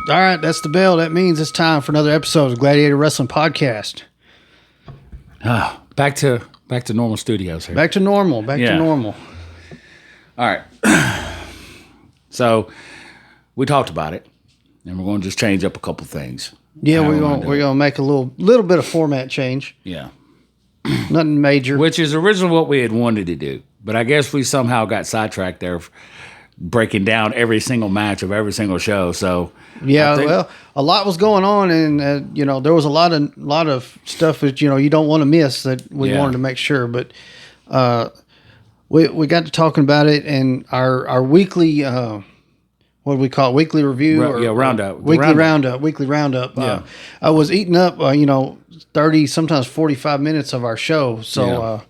All right, that's the bell. That means it's time for another episode of the Gladiator Wrestling Podcast. Back to normal studios here. Back to normal. Back to normal. All right. So we talked about it, and we're going to just change up a couple things. Yeah, we're gonna make a little bit of format change. Yeah. Nothing major. Which is originally what we had wanted to do, but I guess we somehow got sidetracked there, breaking down every single match of every single show. So yeah, well, a lot was going on, and there was a lot of stuff that you don't want to miss that we wanted to make sure. But we got to talking about it, and our weekly what do we call it? Weekly review roundup. Weekly roundup. Yeah. I was eating up 30, sometimes 45 minutes of our show. So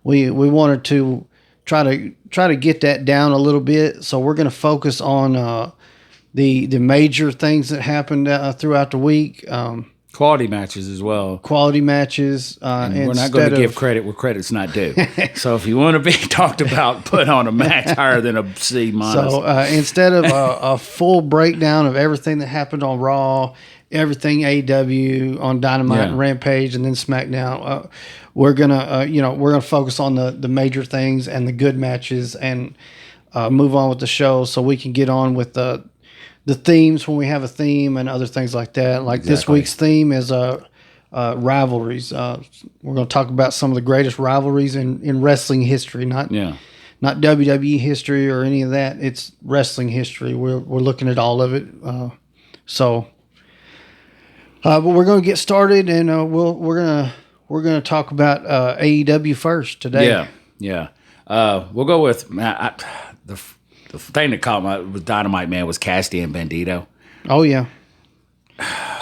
we wanted to try to get that down a little bit. So we're going to focus on the major things that happened throughout the week. Quality matches as well. Quality matches. And we're not going to give credit where credit's not due. So if you want to be talked about, put on a match higher than a C-. So instead of a full breakdown of everything that happened on Raw, everything AEW on Dynamite and Rampage, and then SmackDown, we're gonna focus on the major things and the good matches, and move on with the show so we can get on with the themes when we have a theme and other things like that. Like this week's theme is rivalries. We're going to talk about some of the greatest rivalries in wrestling history, not WWE history or any of that. It's wrestling history. We're looking at all of it. But we're going to get started, and we're gonna talk about AEW first today. Yeah. We'll go with the thing that caught my with Dynamite, man, was Cassidy and Bandito. Oh yeah.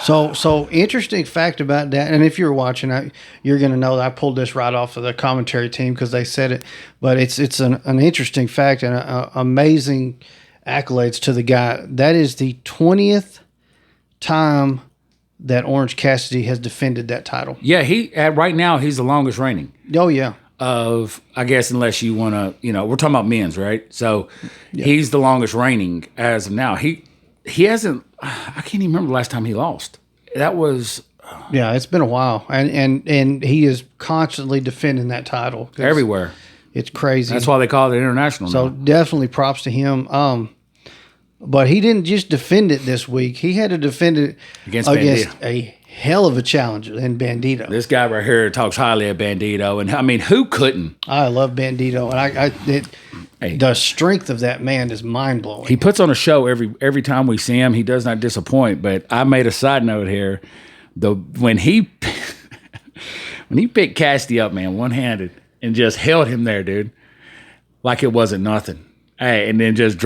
So interesting fact about that, and if you're watching, you're going to know that I pulled this right off of the commentary team because they said it. But it's an interesting fact and amazing accolades to the guy. That is the 20th time that Orange Cassidy has defended that title. Yeah, right now he's the longest reigning. Oh yeah. I guess unless you want to, we're talking about men's, right? So he's the longest reigning as of now. He hasn't. I can't even remember the last time he lost. That was. Yeah, it's been a while, and he is constantly defending that title everywhere. It's crazy. That's why they call it international. So definitely props to him. But he didn't just defend it this week. He had to defend it against a hell of a challenger in Bandito. This guy right here talks highly of Bandito, and I mean, who couldn't? I love Bandito, and the strength of that man is mind blowing. He puts on a show every time we see him. He does not disappoint. But I made a side note here, when he picked Cassidy up, man, one handed, and just held him there, dude, like it wasn't nothing. Hey, and then just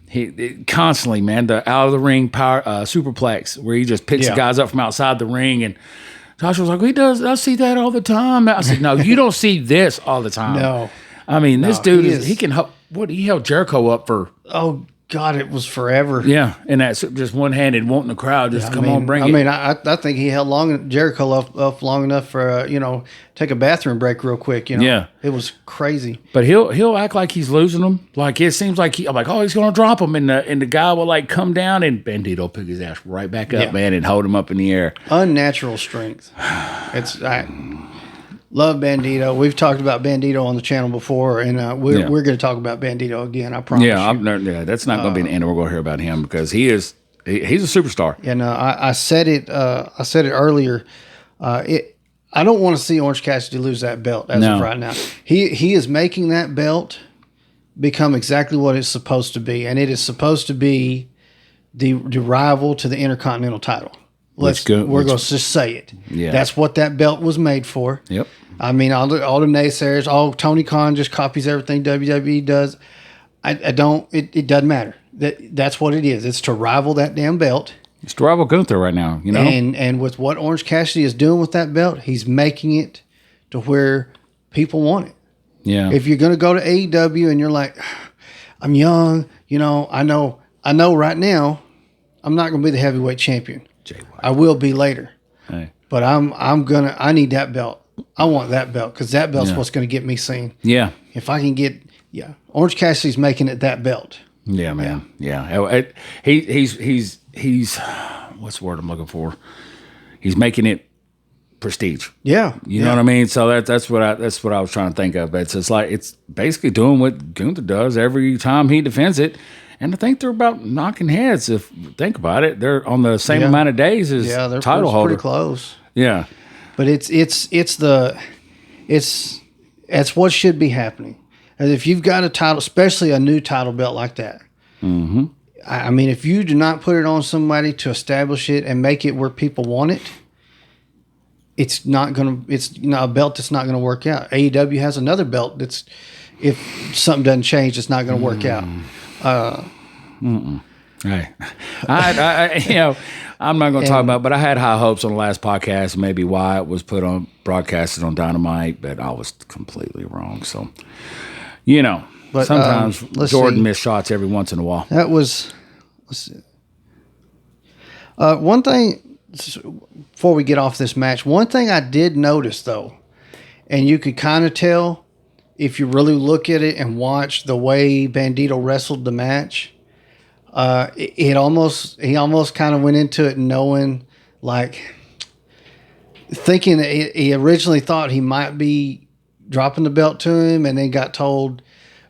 He constantly, man, the out of the ring power superplex where he just picks the guys up from outside the ring, and Joshua was like, "He does. I see that all the time." I said, "No, you don't see this all the time." No, I mean, this dude he can help. He held Jericho up for? Oh God, it was forever. Yeah, and that's just one handed, wanting the crowd just bring it. I mean, I think he held Jericho up long enough for take a bathroom break real quick. Yeah, it was crazy. But he'll act like he's losing them. Like it seems like I'm like, oh, he's gonna drop him, and the guy will like come down, and Bandito pick his ass right back up, man, and hold him up in the air. Unnatural strength. Love Bandito. We've talked about Bandito on the channel before, and we're going to talk about Bandito again. I promise. Yeah, that's not going to be the end. We're going to hear about him because he's a superstar. And I said it. I said it earlier. I don't want to see Orange Cassidy lose that belt as of right now. He is making that belt become exactly what it's supposed to be, and it is supposed to be the rival to the Intercontinental title. We're going to just say it. Yeah. That's what that belt was made for. Yep. I mean, all the naysayers, Tony Khan just copies everything WWE does. It doesn't matter. That's what it is. It's to rival that damn belt. It's to rival Gunther right now, And with what Orange Cassidy is doing with that belt, he's making it to where people want it. Yeah. If you're going to go to AEW and you're like, I'm young, I know right now I'm not going to be the heavyweight champion. I will be later. Hey. But I need that belt. I want that belt because that belt's what's going to get me seen. Yeah. If I can get, Orange Cassidy's making it that belt. Yeah, man. Yeah. He's what's the word I'm looking for? He's making it prestige. Yeah. You know what I mean? So that's what I was trying to think of. It's like it's basically doing what Gunther does every time he defends it. And I think they're about knocking heads. If you think about it, they're on the same amount of days as they're title holder. Pretty close. Yeah, but it's what should be happening. And if you've got a title, especially a new title belt like that, I mean, if you do not put it on somebody to establish it and make it where people want it, it's not a belt that's not gonna work out. AEW has another belt that's, if something doesn't change, it's not gonna work out. Right. I'm not going to talk about, but I had high hopes on the last podcast. Maybe why it was broadcasted on Dynamite, but I was completely wrong. So, but sometimes Jordan missed shots every once in a while. That was, let's see. One thing before we get off this match. One thing I did notice though, and you could kind of tell if you really look at it and watch the way Bandito wrestled the match. He almost kind of went into it knowing, like, thinking that he originally thought he might be dropping the belt to him, and then got told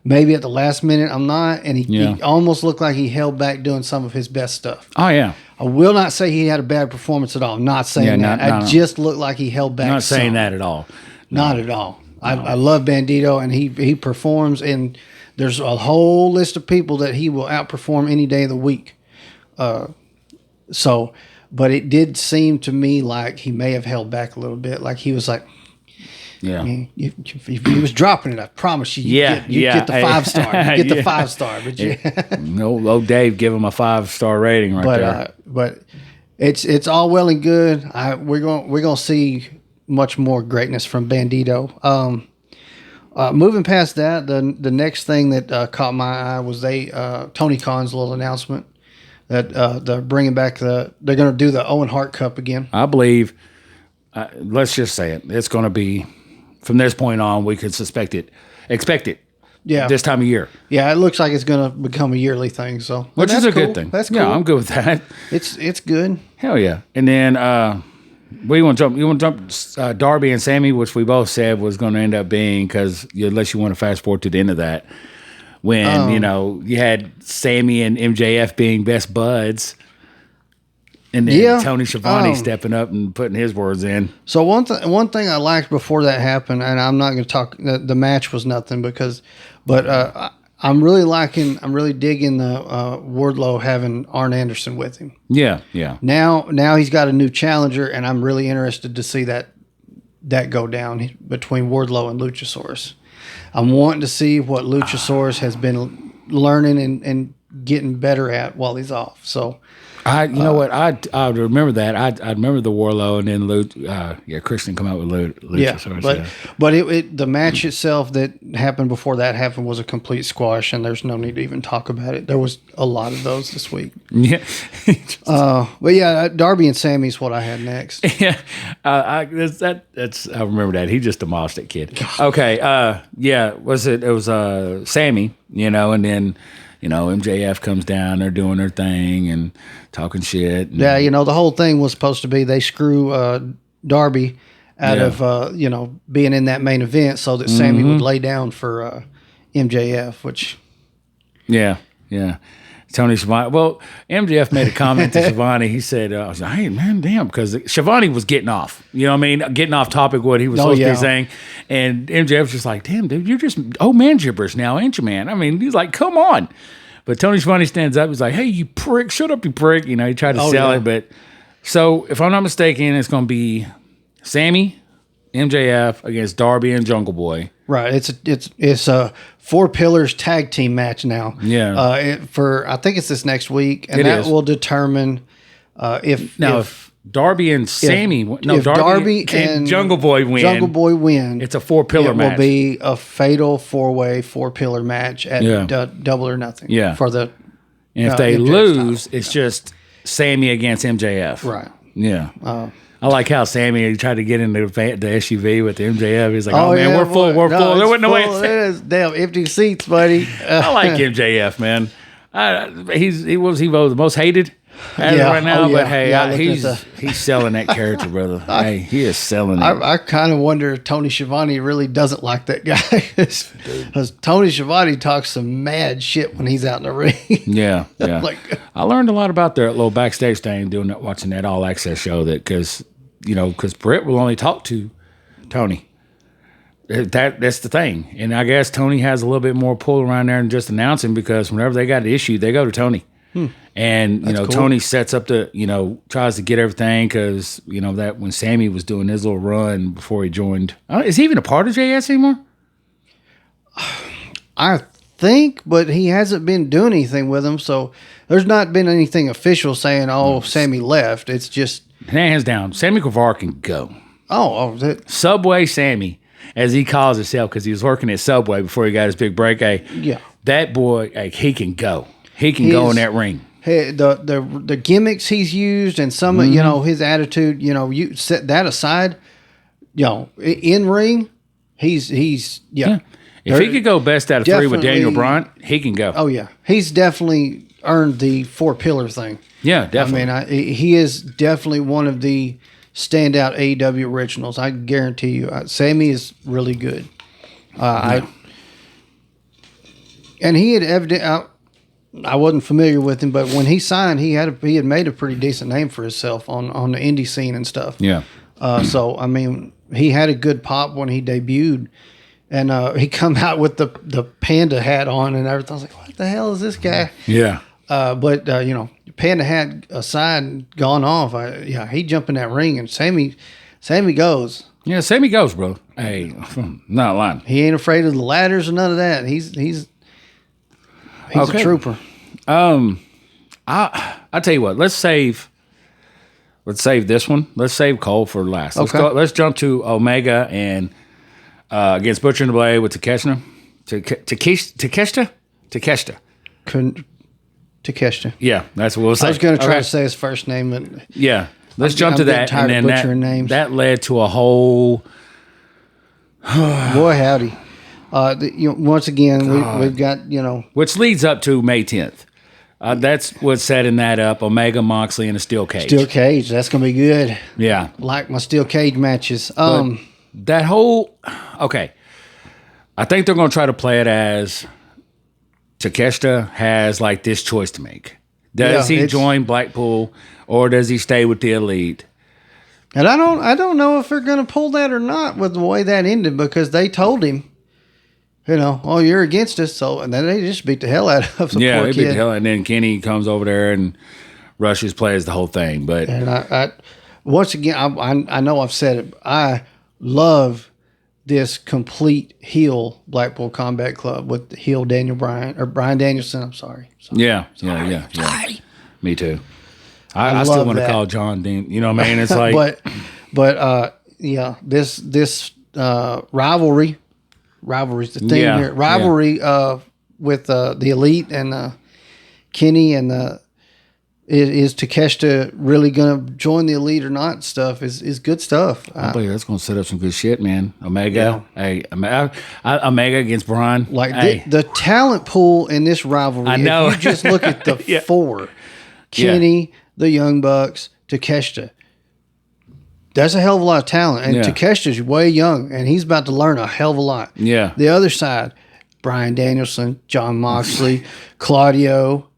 maybe at the last minute I'm not, and he almost looked like he held back doing some of his best stuff. Oh yeah, I will not say he had a bad performance at all. I'm not saying that. I just looked like he held back. Not saying that at all. Not at all. I love Bandito, and he performs, and there's a whole list of people that he will outperform any day of the week. But it did seem to me like he may have held back a little bit. Like he was like, if he was dropping it, I promise you, get the 5-star. You get the 5-star. But no, Dave, give him a 5-star rating there. But it's all well and good. We're gonna see much more greatness from Bandito. Moving past that, the next thing that caught my eye was Tony Khan's little announcement that they're bringing back they're going to do the Owen Hart Cup again. I believe, let's just say it, it's going to be, from this point on, we could expect it. Yeah, this time of year. Yeah, it looks like it's going to become a yearly thing. So, which is a good thing. That's cool. Yeah, I'm good with that. It's good. Hell yeah! And then. You want to jump Darby and Sammy, which we both said was going to end up being, because unless you want to fast forward to the end of that, when you had Sammy and MJF being best buds, and then Tony Schiavone stepping up and putting his words in. So one thing I liked before that happened, and I'm not going to talk. The match was nothing but I'm really digging the Wardlow having Arn Anderson with him. Yeah. Now he's got a new challenger, and I'm really interested to see that go down between Wardlow and Luchasaurus. I'm wanting to see what Luchasaurus has been learning and getting better at while he's off. So, I remember that. I remember the Wardlow, and then Christian come out with Luchasaurus. But the match itself that happened before that happened was a complete squash, and there's no need to even talk about it. There was a lot of those this week. Yeah. But yeah, Darby and Sammy's what I had next. Yeah, I remember that. He just demolished that kid. Okay, it was Sammy, and then. MJF comes down, they're doing their thing and talking shit. Yeah, the whole thing was supposed to be they screw Darby out of, being in that main event so that Sammy would lay down for MJF, which... Yeah. Tony Schiavone. Well, MJF made a comment to Schiavone. He said, hey, man, damn, because Schiavone was getting off. You know what I mean? Getting off topic what he was supposed to be saying. And MJF was just like, damn, dude, you're just old man gibberish now, ain't you, man? I mean, he's like, come on. But Tony Schiavone stands up. He's like, hey, you prick, shut up, you prick. He tried to sell it. But so, if I'm not mistaken, it's going to be Sammy, MJF against Darby and Jungle Boy. Right. It's a 4 pillars tag team match now. Yeah. I think it's this next week, and will determine if Darby and Sammy, Darby and Jungle Boy win. It's a 4 pillar match. It will be a fatal 4-way 4 pillar match at Double or Nothing. Yeah. For the and if they lose, it's just Sammy against MJF. Right. Yeah. I like how Sammy tried to get into the SUV with the MJF. He's like, "Oh man, we're full. There wasn't no way." It is damn empty seats, buddy. I like MJF, man. He was the most hated. as of right now. But hey, looking he's selling that character, brother. Hey, he is selling it. I kind of wonder if Tony Schiavone really doesn't like that guy. Because Tony Schiavone talks some mad shit when he's out in the ring. Yeah. Like, I learned a lot about their little backstage thing doing that, watching that All Access show. That because Britt will only talk to Tony. That's the thing, and I guess Tony has a little bit more pull around there than just announcing, because whenever they got an issue, they go to Tony. And cool. Tony sets up tries to get everything, because that when Sammy was doing his little run before he joined, is he even a part of JS anymore? I think, but he hasn't been doing anything with him, so there's not been anything official saying, Sammy left. It's just hands down, Sammy Guevara can go. Subway Sammy, as he calls himself, because he was working at Subway before he got his big break. That boy, he can go. He can go in that ring. Hey, the gimmicks he's used and some of his attitude. You set that aside. In ring, he's If he could go best out of three with Daniel Bryan, he can go. Oh yeah, he's definitely earned the 4 pillar thing. Yeah, definitely. I mean, he is definitely one of the standout AEW originals. I guarantee you. Sammy is really good. And he had I wasn't familiar with him, but when he signed, he had made a pretty decent name for himself on the indie scene and stuff. Yeah. So I mean, he had a good pop when he debuted, and he come out with the panda hat on and everything. I was like, what the hell is this guy? Yeah. But panda hat aside and gone off. He jumped in that ring, and Sammy goes. Yeah, Sammy goes, bro. Hey, not lying. He ain't afraid of the ladders or none of that. He's a trooper. I tell you what. Let's save this one. Let's save Cole for last. Let's jump to Omega and against Butcher and the Blade with Takeshita. Takeshita. Yeah, that's what we'll say. I was going to try to say his first name, but yeah, let's jump to that. Tired of butchering names. That led to a whole. Boy, howdy! Once again, we've got which leads up to May 10th. That's what's setting that up. Omega, Moxley, and a steel cage. Steel cage. That's going to be good. Yeah, like my steel cage matches. That whole okay. I think they're going to try to play it as Takeshita has like this choice to make. Does he join Blackpool or does he stay with the Elite? And I don't know if they're going to pull that or not with the way that ended, because they told him, you're against us. So, and then they just beat the hell out of the poor kid. Beat the hell out. And then Kenny comes over there and rushes, plays the whole thing. But and I once again, I know I've said it. I love this complete heel Blackpool Combat Club with the heel Bryan Danielson. I'm sorry. Yeah. Me too. I still want to call John Dean. You know what I mean? It's like, this rivalry's the thing here. Rivalry with the Elite and Kenny and is Takeshita really going to join the Elite or not? Stuff is good stuff. I believe that's going to set up some good shit, man. Omega, Omega against Braun. The talent pool in this rivalry. I know. If you just look at the 4, Kenny, the Young Bucks, Takeshita. That's a hell of a lot of talent, and Takeshita's way young, and he's about to learn a hell of a lot. Yeah. The other side, Bryan Danielson, Jon Moxley, Claudio,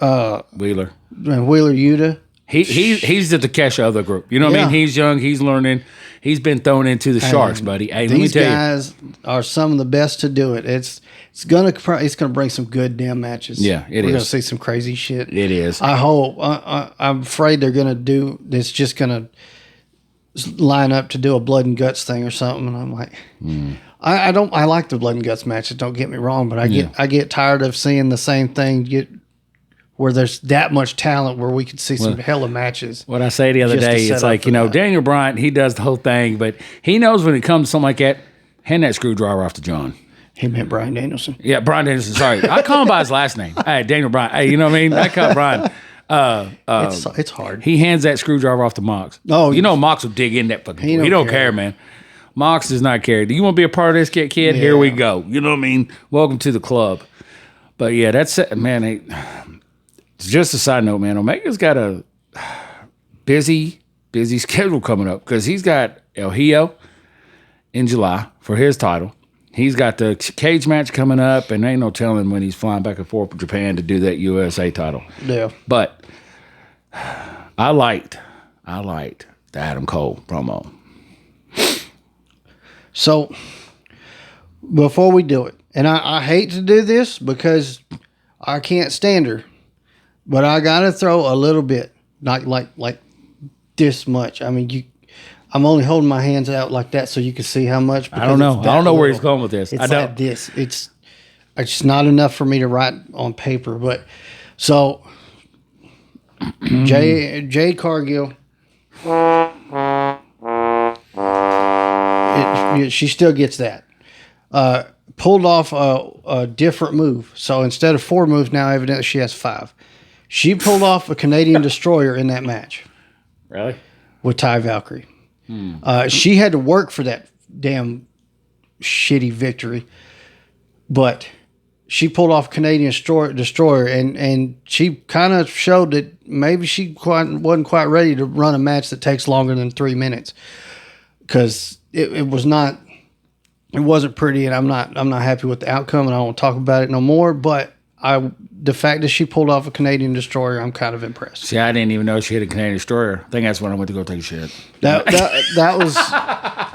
Wheeler Yuta. He's the Takeshita of the group. You know what I mean? He's young. He's learning. He's been thrown into the sharks, buddy. Hey, let me tell you, these guys are some of the best to do it. It's gonna bring some good damn matches. Yeah, We're gonna see some crazy shit. It is. I hope. I'm afraid they're gonna do. It's just gonna line up to do a blood and guts thing or something. And I'm like, I don't. I like the blood and guts matches. Don't get me wrong, but I get tired of seeing the same thing where there's that much talent where we could see some hella matches. What I say the other day, it's like, Daniel Bryan, he does the whole thing, but he knows when it comes to something like that, hand that screwdriver off to John. He meant Bryan Danielson. Yeah, Bryan Danielson, sorry. I call him by his last name. Hey, Daniel Bryan. Hey, you know what I mean? I call Bryan. It's hard. He hands that screwdriver off to Mox. Oh, Mox will dig in that fucking He don't care, man. Mox does not care. Do you want to be a part of this kid? Yeah. Here we go. You know what I mean? Welcome to the club. But yeah, that's it, man. just a side note, man. Omega's got a busy schedule coming up because he's got El Hijo in July for his title. He's got the cage match coming up, and ain't no telling when he's flying back and forth to Japan to do that USA title. Yeah. But I liked the Adam Cole promo. So before we do it, and I hate to do this because I can't stand her, but I gotta throw a little bit, not like this much. I mean, I'm only holding my hands out like that so you can see how much. I don't know. I don't know where he's going with this. It's like this. It's not enough for me to write on paper. But so Jay Cargill, she still gets that. Pulled off a different move. So instead of 4 moves, now evidently she has 5. She pulled off a Canadian Destroyer in that match. Really? With Ty Valkyrie. She had to work for that damn shitty victory, but she pulled off Canadian Destroyer, and she kind of showed that maybe she wasn't quite ready to run a match that takes longer than 3 minutes, because it wasn't pretty, and I'm not happy with the outcome, and I won't talk about it no more. But the fact that she pulled off a Canadian Destroyer, I'm kind of impressed. See, I didn't even know she had a Canadian Destroyer. I think that's when I went to go take a shit. That was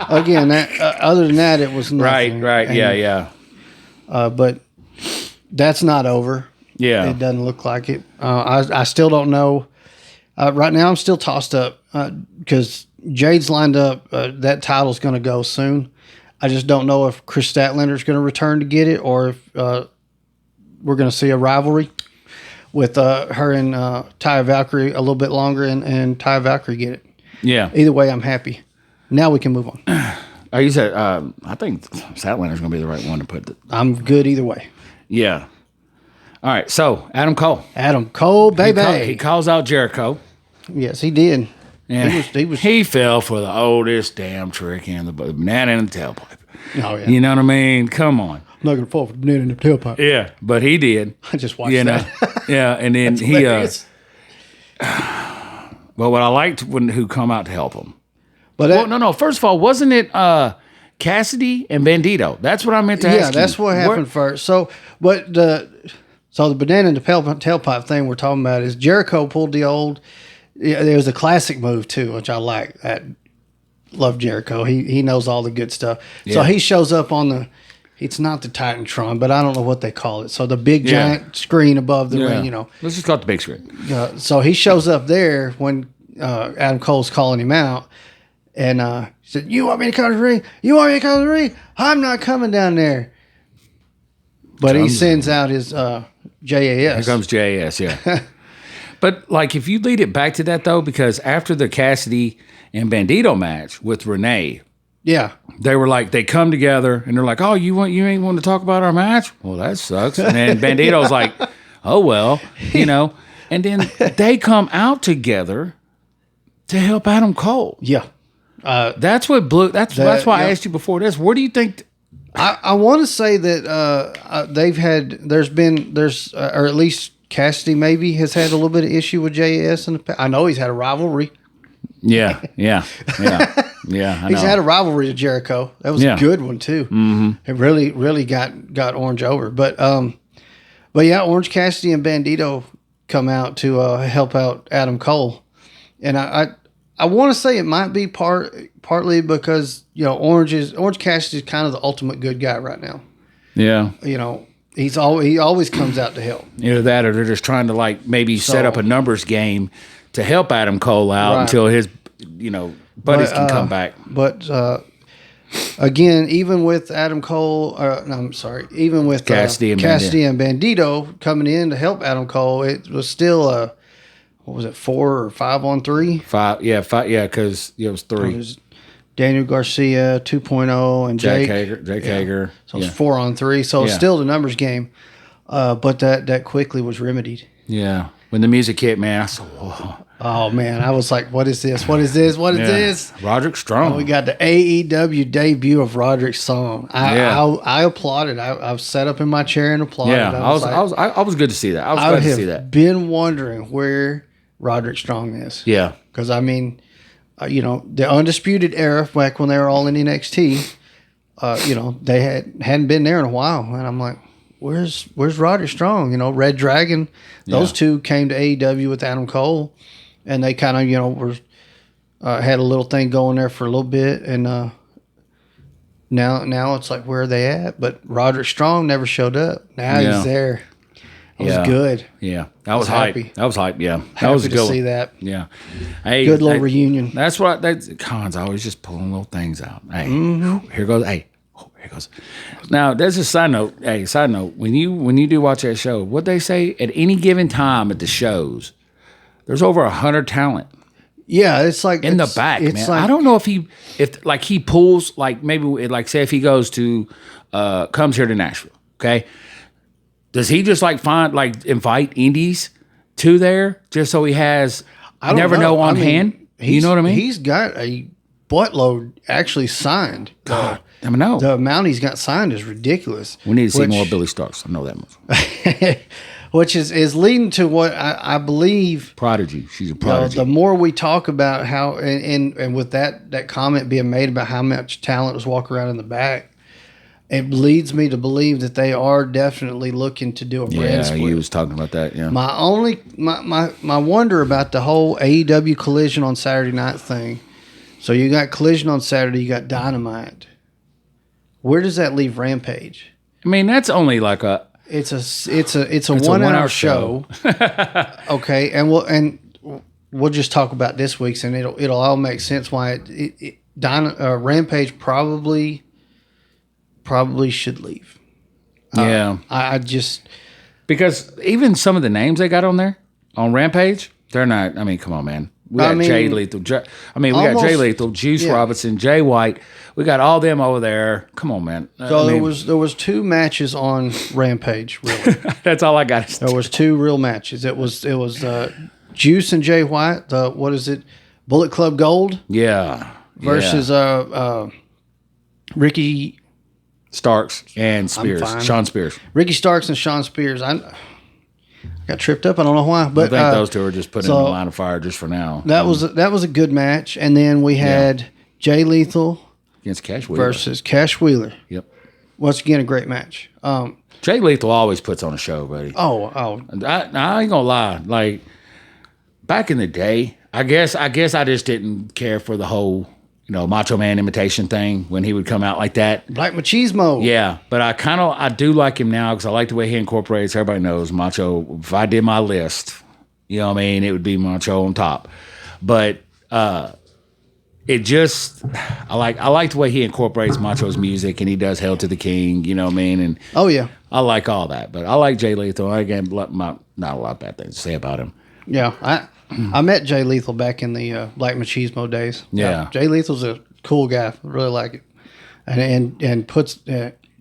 again. Other than that, it was nothing. Right. And, yeah. But that's not over. Yeah, it doesn't look like it. I still don't know. Right now, I'm still tossed up because Jade's lined up. That title's going to go soon. I just don't know if Chris Statlander's going to return to get it, or if we're going to see a rivalry with her and Ty Valkyrie a little bit longer, and Ty Valkyrie get it. Yeah. Either way, I'm happy. Now we can move on. You said I think Statlander's going to be the right one to put. I'm good either way. Yeah. All right. So Adam Cole. Adam Cole, baby. He calls out Jericho. Yes, he did. And he fell for the oldest damn trick in the banana in the tailpipe. Oh yeah. You know what I mean? Come on. I'm not gonna fall for the banana in the tailpipe. Yeah, but he did. I just watched that. Yeah, and then he. Well, what I liked who come out to help him. But no. First of all, wasn't it Cassidy and Bandito? That's what I meant to ask you. Yeah, that's what happened first. So, the banana in the tailpipe thing we're talking about is Jericho pulled the old. Yeah, there was a classic move too, which I like. I love Jericho. He knows all the good stuff. Yeah. So he shows up on the. It's not the Titantron, but I don't know what they call it. So the big giant screen above the ring, Let's just call it the big screen. So he shows up there when Adam Cole's calling him out, and he said, "You want me to come to the ring? You want me to come to the ring? I'm not coming down there." But he sends out his JAS. Here comes JAS, yeah. But, if you lead it back to that, though, because after the Cassidy and Bandito match with Renee, yeah, they were they come together, and they're like, oh, you ain't want to talk about our match? Well, that sucks. And then Bandito's like, oh, well, And then they come out together to help Adam Cole. Yeah. That's what blew. That's why I asked you before this. Where do you think... I want to say that or at least Cassidy maybe has had a little bit of issue with JS in the past. I know he's had a rivalry. Yeah. I know. He's had a rivalry with Jericho. That was a good one too. Mm-hmm. It really got Orange over. But yeah, Orange Cassidy and Bandito come out to help out Adam Cole, and I want to say it might be partly because Orange Cassidy is kind of the ultimate good guy right now. Yeah. He always comes out to help. Either that, or they're just trying to maybe set up a numbers game to help Adam Cole out until his buddies can come back. But again, even with Adam Cole, even with Cassidy and Bandito coming in to help Adam Cole, it was still what was it, 4 or 5 on 3? 5, yeah, because it was 3. It was Daniel Garcia 2.0 and Jake Hager. So it's 4 on 3. So it's still the numbers game, but that quickly was remedied. Yeah, when the music hit, man, I said, whoa. Oh man, I was like, "What is this? What is this? What is this?" Roderick Strong. And we got the AEW debut of Roderick Strong. I applauded. I sat up in my chair and applauded. Yeah, I was good to see that. I was glad to see that. I've been wondering where Roderick Strong is. Yeah, because I mean, the Undisputed Era back when they were all in NXT. They hadn't been there in a while, and I'm like, where's Roderick Strong? Red Dragon. Those two came to AEW with Adam Cole. And they kind of, were had a little thing going there for a little bit, and now it's like, where are they at? But Roderick Strong never showed up. Now he's there. It was good. Yeah, that was hype. Happy. That was hype. Yeah, that was good to see that. Yeah, good little reunion. That's what Khan's always just pulling little things out. Hey, here goes. Hey, here goes. Now, there's a side note. Hey, side note. When you do watch that show, what they say at any given time at the shows. There's over 100 talent. Yeah, it's like in the back, man. Like, I don't know if he pulls, like, maybe like, say if he goes to comes here to Nashville, okay? Does he just invite indies to there just so he has never know on hand? You know what I mean? He's got a buttload actually signed. God, I know. The amount he's got signed is ridiculous. We need to see more Billy Starks. I know that much. Which is leading to what I believe. Prodigy. She's a prodigy. The more we talk about how, and with that comment being made about how much talent was walking around in the back, it leads me to believe that they are definitely looking to do a brand split. Yeah, he was talking about that, yeah. My wonder about the whole AEW Collision on Saturday night thing. So you got Collision on Saturday, you got Dynamite. Where does that leave Rampage? I mean, that's only like a... It's a 1 hour show. Okay, and we'll just talk about this week's, and it'll all make sense why Rampage probably should leave. Yeah, I just because even some of the names they got on there on Rampage, they're not. I mean, come on, man. We got Jay Lethal. We got Jay Lethal, Juice Robinson, Jay White. We got all them over there. Come on, man. So there was 2 matches on Rampage. Really, that's all I got. There was 2 real matches. It was Juice and Jay White. What is it? Bullet Club Gold. Yeah. Versus Ricky Starks and Spears. Sean Spears. Ricky Starks and Sean Spears. I got tripped up. I don't know why, but I think those two are just put in the line of fire just for now. That was a good match, and then we had Jay Lethal against Cash Wheeler versus Cash Wheeler. Yep. Once again, a great match. Jay Lethal always puts on a show, buddy. Oh. I ain't gonna lie. Like back in the day, I guess I just didn't care for the whole Macho Man imitation thing when he would come out like that. Black Machismo. Yeah, but I do like him now because I like the way he incorporates. Everybody knows Macho. If I did my list, it would be Macho on top. But it just I like the way he incorporates Macho's music, and he does Hail to the King. You know what I mean? And oh yeah, I like all that. But I like Jay Lethal. Again, not a lot of bad things to say about him. Yeah, I met Jay Lethal back in the Black Machismo days. Yeah. Jay Lethal's a cool guy. I really like it, and puts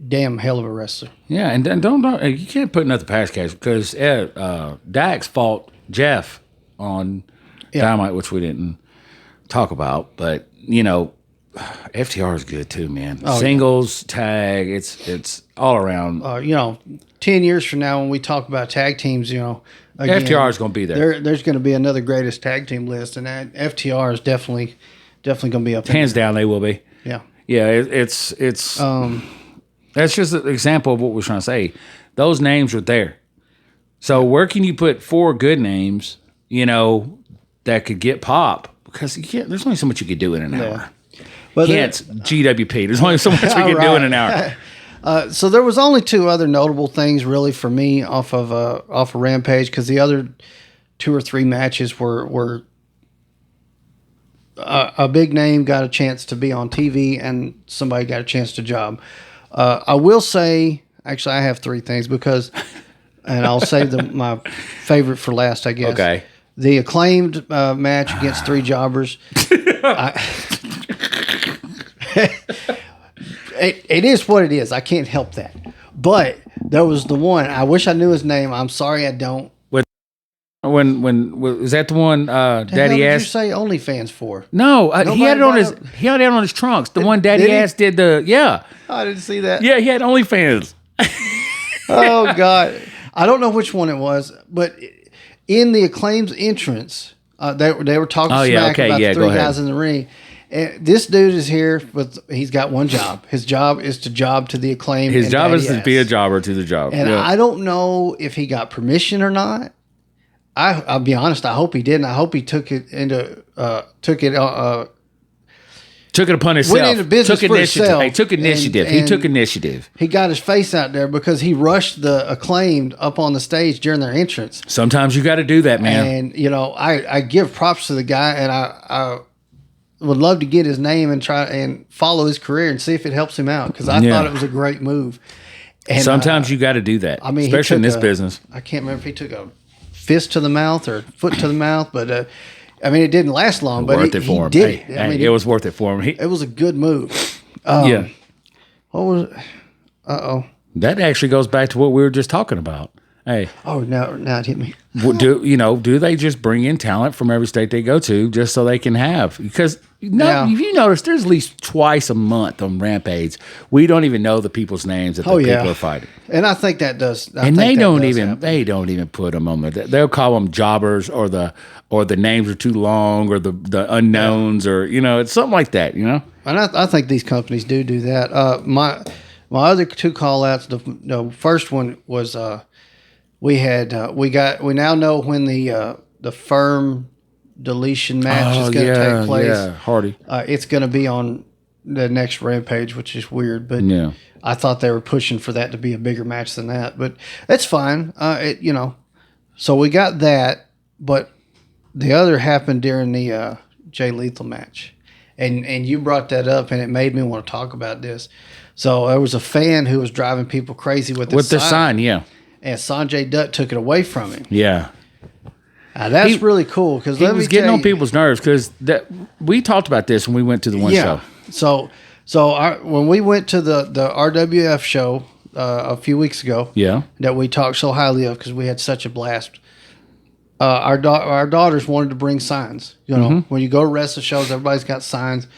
damn hell of a wrestler. Yeah, and don't you can't put nothing past Cash because Dax fought Jeff on Dynamite, which we didn't talk about, but FTR is good too, man. Singles, tag, it's all around. 10 years from now when we talk about tag teams, again, FTR is going to be there. There's going to be another greatest tag team list, and that FTR is definitely going to be up there. Hands down, they will be. Yeah. Yeah, it's that's just an example of what we're trying to say. Those names are there. So where can you put 4 good names, that could get pop? Because there's only so much you could do in an hour. But GWP. There's only so much we can do in an hour. So there was only 2 other notable things really for me off of Rampage, because the other 2 or 3 matches were a big name got a chance to be on TV and somebody got a chance to job. I will say, actually, I have 3 things and I'll save my favorite for last, I guess. Okay. The Acclaimed match against 3 jobbers. It is what it is. I can't help that. But there was the one. I wish I knew his name. I'm sorry I don't. Was that the one The Daddy hell did asked? you say OnlyFans for? No, he had it on Nobody he had it on his trunks. The one Daddy did he? asked did the I didn't see that. yeah he had OnlyFans. Oh God, I don't know which one it was, but in the Acclaim's entrance, they were talking smack about the three guys in the ring. And this dude is here, but he's got one job. His job is to job to the Acclaim. His and job Daddy is to ass. be a jobber to the job. And I don't know if he got permission or not. I'll be honest. I hope he didn't. I hope he took it upon himself. Went into business took for initiative. himself. He took initiative. And He took initiative. He got his face out there because he rushed the Acclaimed up on the stage during their entrance. Sometimes you got to do that, man. And I give props to the guy, and I would love to get his name and try and follow his career and see if it helps him out, because I thought it was a great move. And sometimes you got to do that. I mean, especially in this business. I can't remember if he took a fist to the mouth or foot to the mouth, but I mean, it didn't last long. But worth it for him. Did it. I mean, it was worth it for him. It was a good move. Yeah. What was? That actually goes back to what we were just talking about. Hey. Oh, now it hit me. Do they just bring in talent from every state they go to just so they can have? Because if you notice, there's at least twice a month on Rampage, we don't even know the people's names that people are fighting. And I think that does. They don't even put them on there. They'll call them jobbers, or the names are too long, or the unknowns, or it's something like that. And I think these companies do that. My other two call outs. The first one was. We now know when the firm deletion match is going to take place. Yeah, Hardy. It's going to be on the next Rampage, which is weird, but I thought they were pushing for that to be a bigger match than that. But that's fine. So we got that, but the other happened during the Jay Lethal match, and you brought that up, and it made me want to talk about this. So there was a fan who was driving people crazy with the sign. Yeah. And Sanjay Dutt took it away from him. Yeah. Now, that's really cool, because he was getting on people's nerves, because we talked about this when we went to the one show. So when we went to the RWF show a few weeks ago, that we talked so highly of because we had such a blast. Our daughters wanted to bring signs. When you go to wrestling shows, everybody's got signs.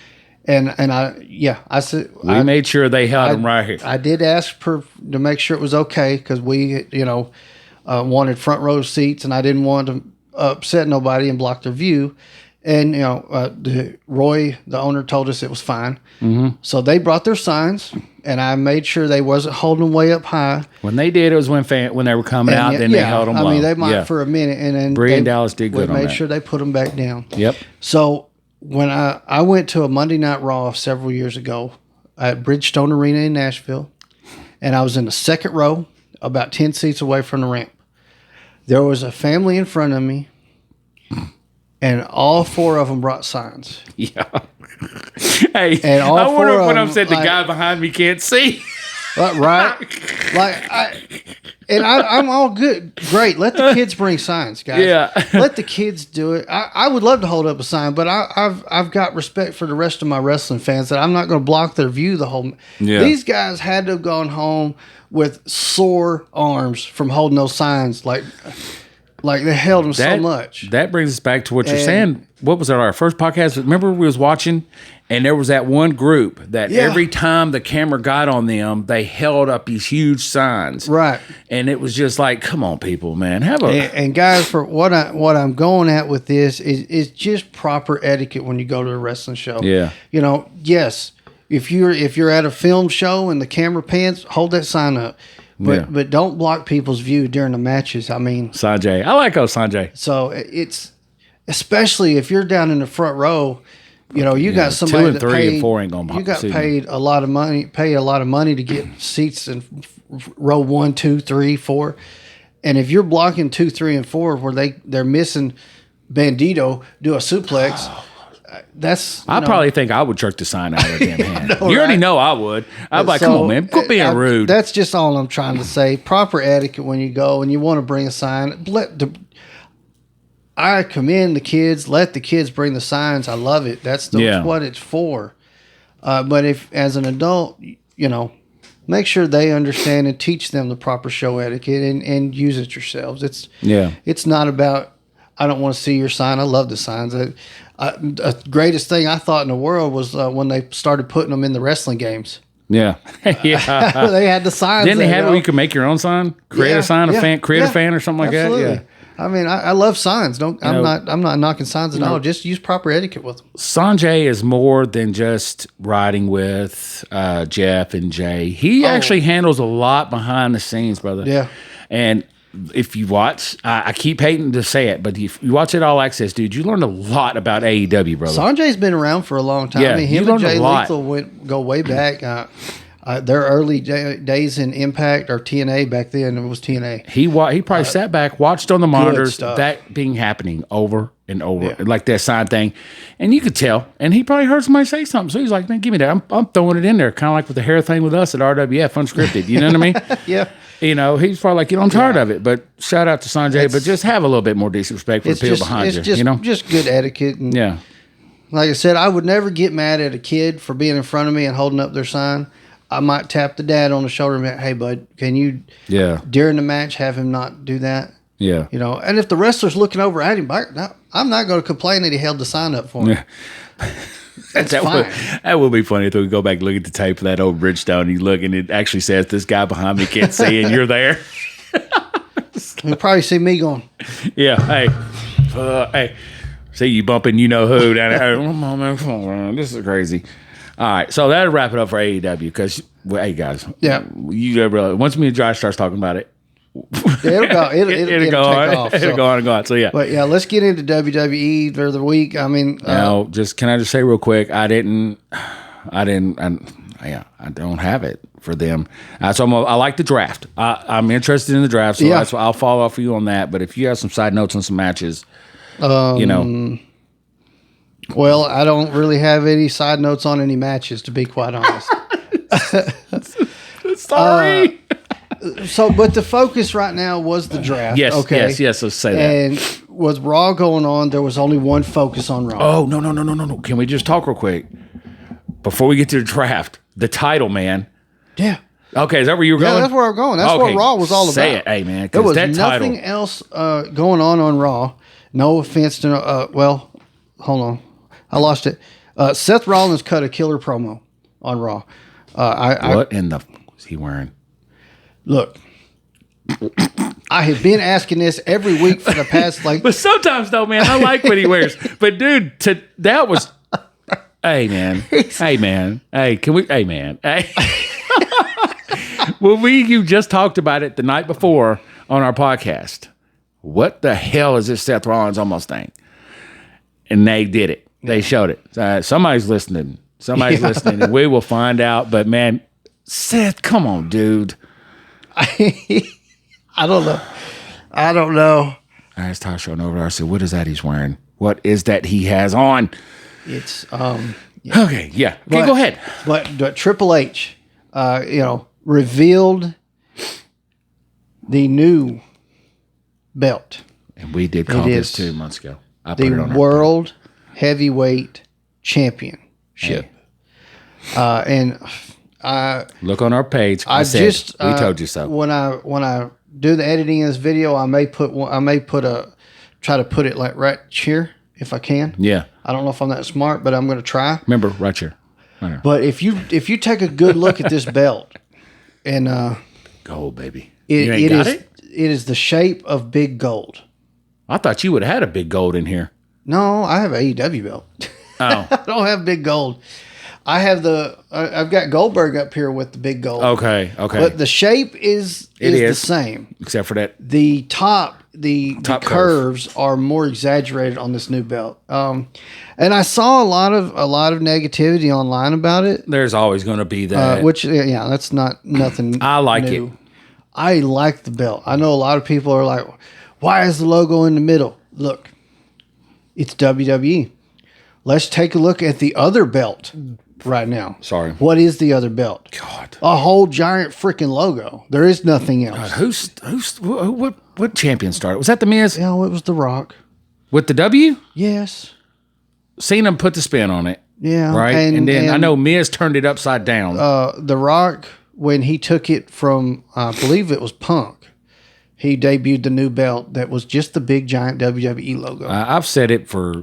And I said we made sure they held them right here. I did ask to make sure it was okay, because we wanted front row seats, and I didn't want to upset nobody and block their view. And Roy, the owner, told us it was fine. Mm-hmm. So they brought their signs, and I made sure they wasn't holding them way up high. When they did, it was when they were coming out. Then they held them low. I mean, they might for a minute, and then Bree and Dallas did good on that. Made sure they put them back down. Yep. So. When I went to a Monday Night Raw several years ago at Bridgestone Arena in Nashville, and I was in the second row, about 10 seats away from the ramp. There was a family in front of me, and all four of them brought signs. Yeah. Hey, and all I wonder if when I'm saying the guy behind me can't see. Right? I'm all good. Great. Let the kids bring signs, guys. Yeah. Let the kids do it. I would love to hold up a sign, but I've got respect for the rest of my wrestling fans that I'm not going to block their view the whole. Yeah. These guys had to have gone home with sore arms from holding those signs. Like they held them so much. That brings us back to what you're saying. What was our first podcast? Remember we was watching, and there was that one group that every time the camera got on them, they held up these huge signs. Right. And it was just like, come on, people, man. And guys, for what I'm going at with this is just proper etiquette when you go to a wrestling show. Yeah. Yes, if you're at a film show and the camera pans, hold that sign up. But don't block people's view during the matches. I mean, Sanjay. I like Sanjay. So it's, especially if you're down in the front row, you got somebody 2 and 3 and 4 ain't gonna. You got paid a lot of money. Pay a lot of money to get seats in row 1, 2, 3, 4, and if you're blocking 2, 3, and 4 where they're missing Bandito do a suplex. I probably think I would jerk the sign out of their damn hand. You already know I would. I'd be like, come on, man, quit being rude. That's just all I'm trying to say. Proper etiquette when you go and you want to bring a sign. I commend the kids. Let the kids bring the signs. I love it. That's what it's for. But if, as an adult, make sure they understand and teach them the proper show etiquette and use it yourselves. It's not about I don't want to see your sign. I love the signs. The greatest thing I thought in the world was when they started putting them in the wrestling games. Yeah. Yeah. They had the signs. Didn't they have it where you could make your own sign? Create a sign, create a fan or something like absolutely. that? Yeah. I mean, I love signs. I'm not knocking signs at all. Just use proper etiquette with them. Sanjay is more than just riding with Jeff and Jay. He actually handles a lot behind the scenes, brother. Yeah. And if you watch, I keep hating to say it, but if you watch it All Access, dude, you learn a lot about AEW, brother. Sanjay's been around for a long time. Yeah, I mean, him and Jay Lethal go way back. Their early days in Impact or TNA back then, it was TNA. He probably sat back, watched on the monitors that being happening over and over, like that sign thing, and you could tell. And he probably heard somebody say something, so he's like, "Man, give me that. I'm throwing it in there," kind of like with the hair thing with us at RWF, unscripted. You know what I mean? Yeah. You know, he's probably like, I'm tired of it. But shout out to Sanjay, but just have a little bit more decent respect for the people behind you. Just, you know, just good etiquette. And yeah. Like I said, I would never get mad at a kid for being in front of me and holding up their sign. I might tap the dad on the shoulder and be like, "Hey, bud, can you, during the match, have him not do that?" Yeah. You know, and if the wrestler's looking over at him, I'm not going to complain that he held the sign up for him. Yeah. That's fine. That would be funny if we go back and look at the tape of that old Bridgestone and you look and it actually says this guy behind me can't see and you're there. You'll probably see me going. Yeah. Hey, see you bumping you know who down there. Oh, man, come on, this is crazy. All right, so that'll wrap it up for AEW because, hey guys, you once me and Josh starts talking about it, it'll go. It'll go on. Off, it'll go on and go on. So yeah, but yeah, let's get into WWE for the week. I mean, can I just say real quick? I don't have it for them. So I like the draft. I'm interested in the draft, so that's why I'll follow up for you on that. But if you have some side notes on some matches, you know. Well, I don't really have any side notes on any matches, to be quite honest. Sorry. But the focus right now was the draft. Yes, okay? yes. Let's say that. And with Raw going on, there was only one focus on Raw. Oh, no. Can we just talk real quick before we get to the draft? The title, man. Yeah. Okay, is that where you were going? Yeah, that's where I'm going. That's what Raw was all about. Say it, hey man. There was nothing else going on Raw. No offense to hold on. I lost it. Seth Rollins cut a killer promo on Raw. What in the fuck was he wearing? Look, I have been asking this every week for the past But sometimes though, man, I like what he wears. But dude, that was. Hey man. Hey, can we? Hey man. Hey. Well, you just talked about it the night before on our podcast. What the hell is this Seth Rollins almost thing? And they did it. They showed it. Somebody's listening. And we will find out. But man, Seth, come on, dude. I don't know. I asked Tasha over there. I said, "What is that he's wearing? What is that he has on?" It's Okay, yeah. Okay, go ahead. But Triple H, revealed the new belt. And we did call this 2 months ago. I put it on the World Heavyweight Championship. Hey. Look on our page. We told you so. When I do the editing of this video, I may try to put it like right here if I can. Yeah. I don't know if I'm that smart, but I'm going to try. Remember, right here. Right. But if you take a good look at this belt, and gold, baby, it is the shape of big gold. I thought you would have had a big gold in here. No, I have an AEW belt. Oh. I don't have big gold. I have I've got Goldberg up here with the big gold. Okay. But the shape is the same. Except for that. The top curves are more exaggerated on this new belt. And I saw a lot of negativity online about it. There's always going to be that. That's nothing I like new. it. I like the belt. I know a lot of people are like, why is the logo in the middle? Look, it's WWE. Let's take a look at the other belt right now. Sorry. What is the other belt? God. A whole giant freaking logo. There is nothing else. What champion started? Was that The Miz? Yeah, it was The Rock. With the W? Yes. Seen him put the spin on it. Yeah. Right? And then I know Miz turned it upside down. The Rock, when he took it from, I believe it was Punk, he debuted the new belt that was just the big giant WWE logo. I've said it for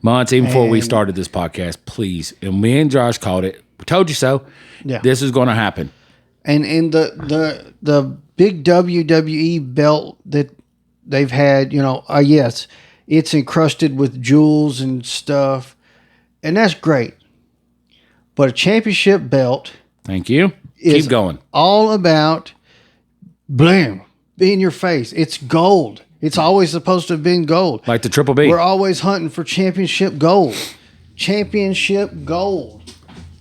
months, even before we started this podcast. Please, and me and Josh called it. We told you so. Yeah, this is going to happen. And the big WWE belt that they've had, yes, it's encrusted with jewels and stuff, and that's great. But a championship belt, thank you. Keep going. All about blam, be in your face. It's gold. It's always supposed to have been gold. Like the Triple B. We're always hunting for championship gold. Championship gold.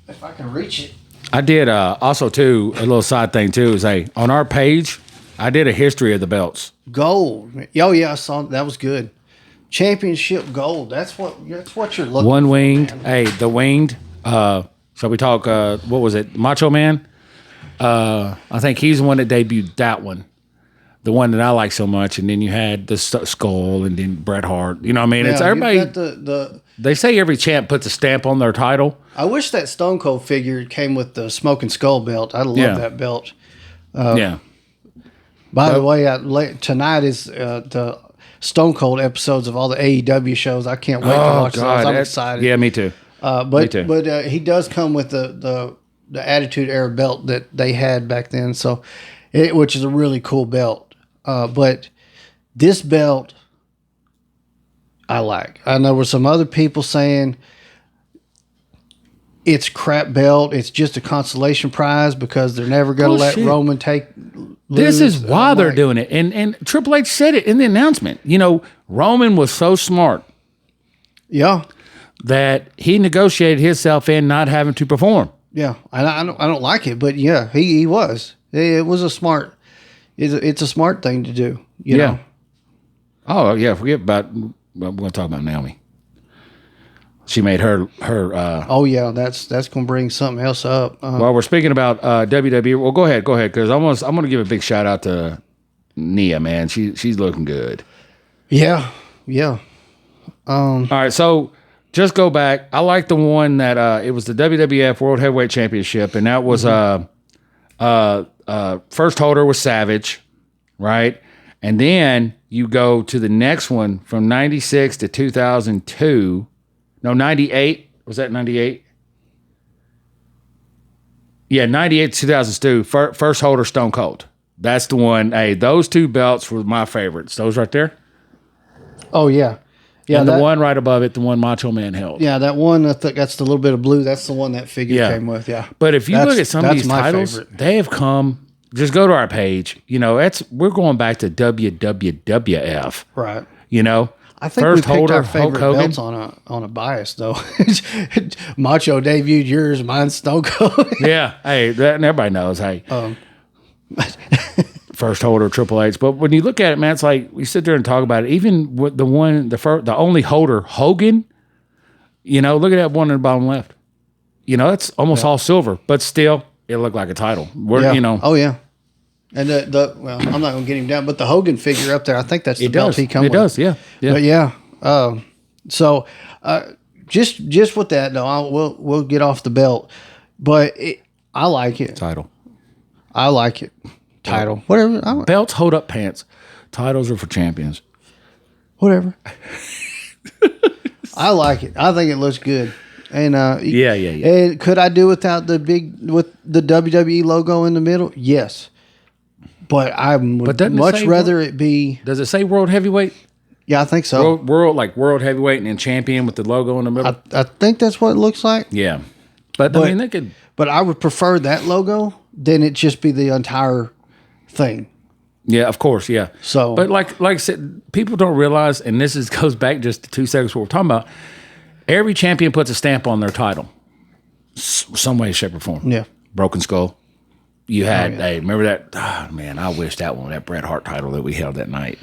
If I can reach it. I did also too, a little side thing too, is on our page, I did a history of the belts. Gold. Oh yeah, I saw that was good. Championship gold. That's what you're looking One for. winged. Man. The winged. Shall we talk what was it? Macho Man? I think he's the one that debuted that one. The one that I like so much, and then you had the skull, and then Bret Hart. You know what I mean? Yeah, it's everybody. They say every champ puts a stamp on their title. I wish that Stone Cold figure came with the Smoking Skull belt. I love that belt. Yeah. By the way, tonight is the Stone Cold episodes of all the AEW shows. I can't wait to watch those. I'm excited. Yeah, me too. But he does come with the Attitude Era belt that they had back then, which is a really cool belt. But this belt, I like. I know there were some other people saying it's crap belt. It's just a consolation prize because they're never going to let Roman take. This is why they're doing it, and Triple H said it in the announcement. Roman was so smart. Yeah. That he negotiated himself in not having to perform. Yeah, I don't like it, but yeah, he was. It was a smart. It's a smart thing to do. You know? Oh yeah, forget about. We're going to talk about Naomi. She made her. Oh yeah, that's going to bring something else up. While we're speaking about WWE, well, go ahead, because I'm going to give a big shout out to Nia, man. She's looking good. Yeah. All right, so. Just go back. I like the one that it was the WWF World Heavyweight Championship, and that was first holder was Savage, right? And then you go to the next one from 96 to 2002. No, 98. Was that 98? Yeah, 98 to 2002. First holder Stone Cold. That's the one. Hey, those two belts were my favorites. Those right there. Oh yeah. Yeah, and the one right above it, the one Macho Man held. Yeah, that one, I think that's the little bit of blue. That's the one that figure came with, yeah. But if you look at some of these titles, favorite. They have come, just go to our page. We're going back to WWF. Right. I think first we picked our favorite belts on a bias, though. Macho debuted yours, mine's Stone Cold. Yeah. Hey, everybody knows, hey. First holder Triple H, but when you look at it, man, it's like we sit there and talk about it. Even with the only holder Hogan, look at that one in the bottom left. It's almost all silver, but still, it looked like a title. Oh yeah, and well, I'm not gonna get him down, but the Hogan figure up there, I think that's the belt he comes with. It does, yeah. But so just with that though, we'll get off the belt, but I like it. Title, I like it. Title, whatever. Belts hold up pants. Titles are for champions. Whatever. I like it. I think it looks good. And yeah. And could I do without the WWE logo in the middle? Yes. But I would much rather it be. Does it say World Heavyweight? Yeah, I think so. World Heavyweight and then champion with the logo in the middle. I think that's what it looks like. Yeah, but I mean they could. But I would prefer that logo than it just be the entire thing. Yeah, of course, yeah. So, but like I said, people don't realize, and this goes back just to 2 seconds what we're talking about. Every champion puts a stamp on their title, some way, shape, or form. Yeah. Broken Skull. You had, hey, remember that? Oh, man, I wish that Bret Hart title that we held that night.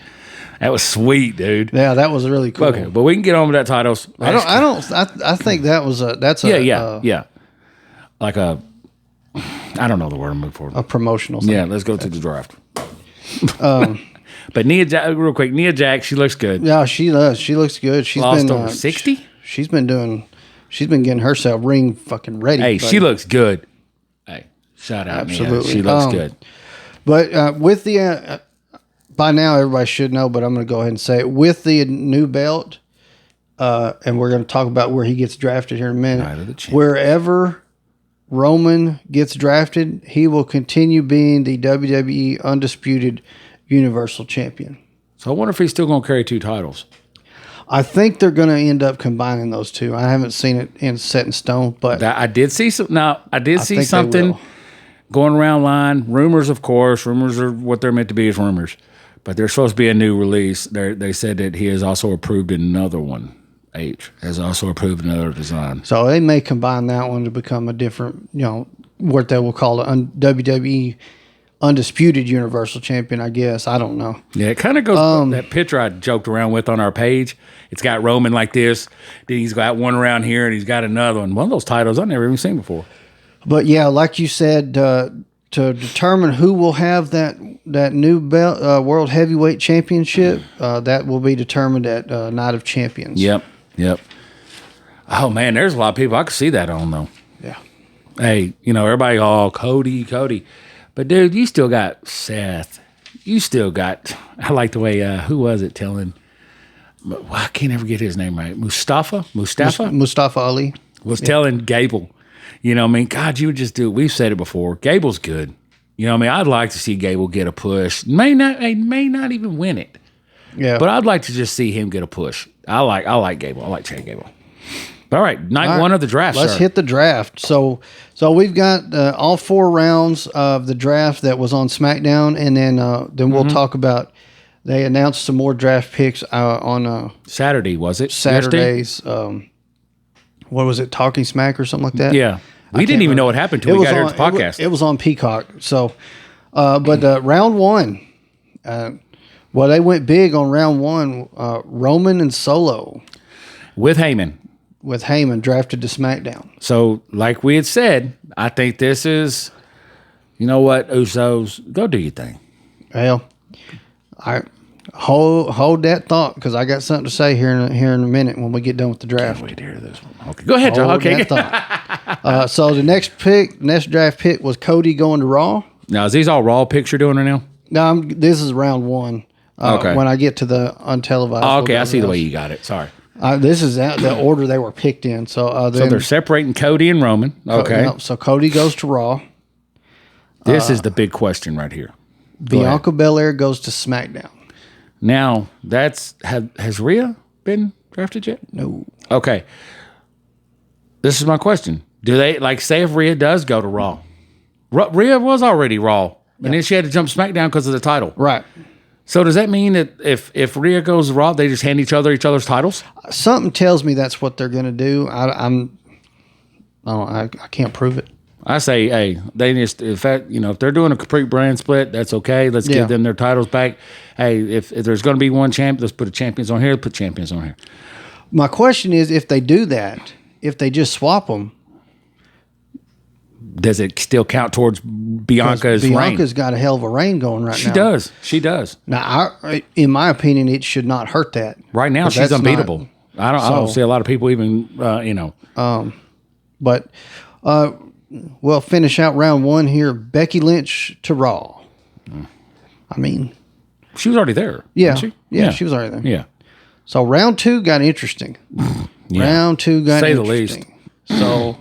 That was sweet, dude. Yeah, that was really cool. Okay, but we can get on with that titles. I think that's yeah. Like I don't know the word I'm looking for. A promotional thing. Yeah, let's go to the draft. But Nia Jax, real quick, she looks good. Yeah, she does. She looks good. She's lost been over 60. She's been getting herself ring fucking ready. Hey, she looks good. Hey, shout out, absolutely. Nia. She looks good. But with the by now everybody should know, but I'm going to go ahead and say it. With the new belt, and we're going to talk about where he gets drafted here in a minute. Wherever Roman gets drafted, he will continue being the WWE Undisputed Universal Champion. So I wonder if he's still going to carry 2 titles. I think they're going to end up combining those two. I haven't seen it set in stone, but I did see some. Now I did see something going around line. Rumors, of course. Rumors are what they're meant to be, is rumors. But there's supposed to be a new release. They said that he has also approved another one. H has also approved another design. So they may combine that one to become a different, what they will call a WWE Undisputed Universal Champion, I guess. I don't know. Yeah, it kind of goes, that picture I joked around with on our page, it's got Roman like this, then he's got one around here, and he's got another one. One of those titles I've never even seen before. But yeah, like you said, to determine who will have that new belt, World Heavyweight Championship, that will be determined at Night of Champions. Yep. Oh, man, there's a lot of people I could see that on, though. Yeah. Hey, everybody, Cody. But, dude, you still got Seth. You still got, I like the way, who was it telling, I can't ever get his name right. Mustafa Ali. Was telling Gable, God, you would just do it. We've said it before. Gable's good. I'd like to see Gable get a push. May not even win it. Yeah. But I'd like to just see him get a push. I like Gable. I like Chad Gable. But all right, night one of the draft. Let's hit the draft. So we've got all 4 rounds of the draft that was on SmackDown, and then we'll talk about. They announced some more draft picks on Saturday. Was it Saturdays? What was it? Talking Smack or something like that? Yeah, we didn't even know what happened until we got here to the podcast. It was on Peacock. So, but round 1. They went big on round 1. Roman and Solo. With Heyman drafted to SmackDown. So, like we had said, I think this is, you know what, Usos, go do your thing. Well, I hold that thought, because I got something to say here in a minute when we get done with the draft. Can't wait to hear this one. Okay, go ahead, John. Okay. So the next draft pick was Cody going to Raw. Now, is these all Raw picks you're doing right now? No, this is round 1. Okay. When I get to the untelevised. Okay, I see the way you got it. Sorry. This is the order they were picked in. So they're separating Cody and Roman. Okay. So Cody goes to Raw. This is the big question right here. Bianca Belair goes to SmackDown. Now, has Rhea been drafted yet? No. Okay. This is my question. Do they, say if Rhea does go to Raw? Rhea was already Raw, and then she had to jump SmackDown because of the title. Right. So does that mean that if Rhea goes to Raw, they just hand each other's titles? Something tells me that's what they're going to do. I can't prove it. I say, hey, they just if they're doing a complete brand split, that's okay. Let's give them their titles back. Hey, if there's going to be one champ, let's put champions on here. Put champions on here. My question is, if they do that, if they just swap them, does it still count towards Bianca's reign? Bianca's got a hell of a reign going right now. She does. Now, in my opinion, it should not hurt that. Right now, she's unbeatable. I don't see a lot of people even, But we'll finish out round 1 here. Becky Lynch to Raw. I mean, she was already there. Yeah, wasn't she? Yeah, she was already there. Yeah. So round 2 got interesting. Round 2 got Say interesting. The least. So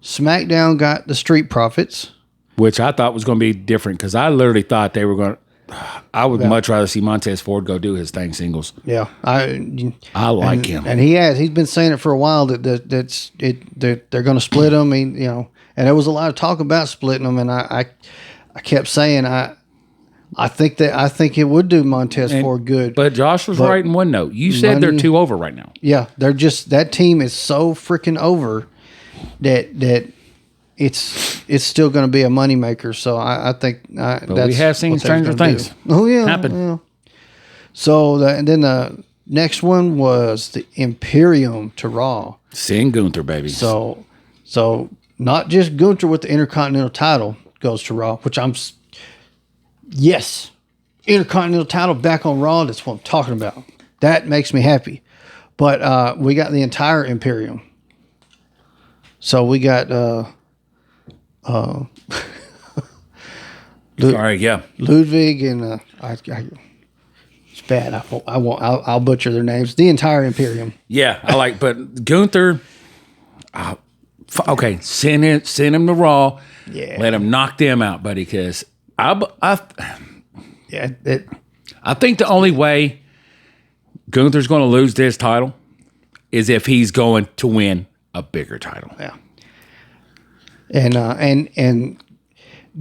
SmackDown got the Street Profits, which I thought was going to be different, because I literally thought they were going to. I would much rather see Montez Ford go do his thing singles. Yeah, I like him, and he's been saying it for a while that they're going to split them. And there was a lot of talk about splitting them, and I kept saying I think it would do Montez Ford good. But Josh was right in one note. You said they're 2 over right now. Yeah, they're just, that team is so freaking over that it's still going to be a moneymaker. So I think that's we have seen stranger things. Oh yeah, happen. Yeah. So and then the next one was the Imperium to Raw. Seeing Gunther, baby. So not just Gunther with the Intercontinental title goes to Raw, which yes, Intercontinental title back on Raw. That's what I'm talking about. That makes me happy. But we got the entire Imperium. So we got Ludwig and It's bad. I'll butcher their names. The entire Imperium. Yeah, but Gunther. Okay, send him to Raw. Yeah. Let him knock them out, buddy. Because I think the only way Gunther's going to lose this title is if he's going to win a bigger title. Yeah. And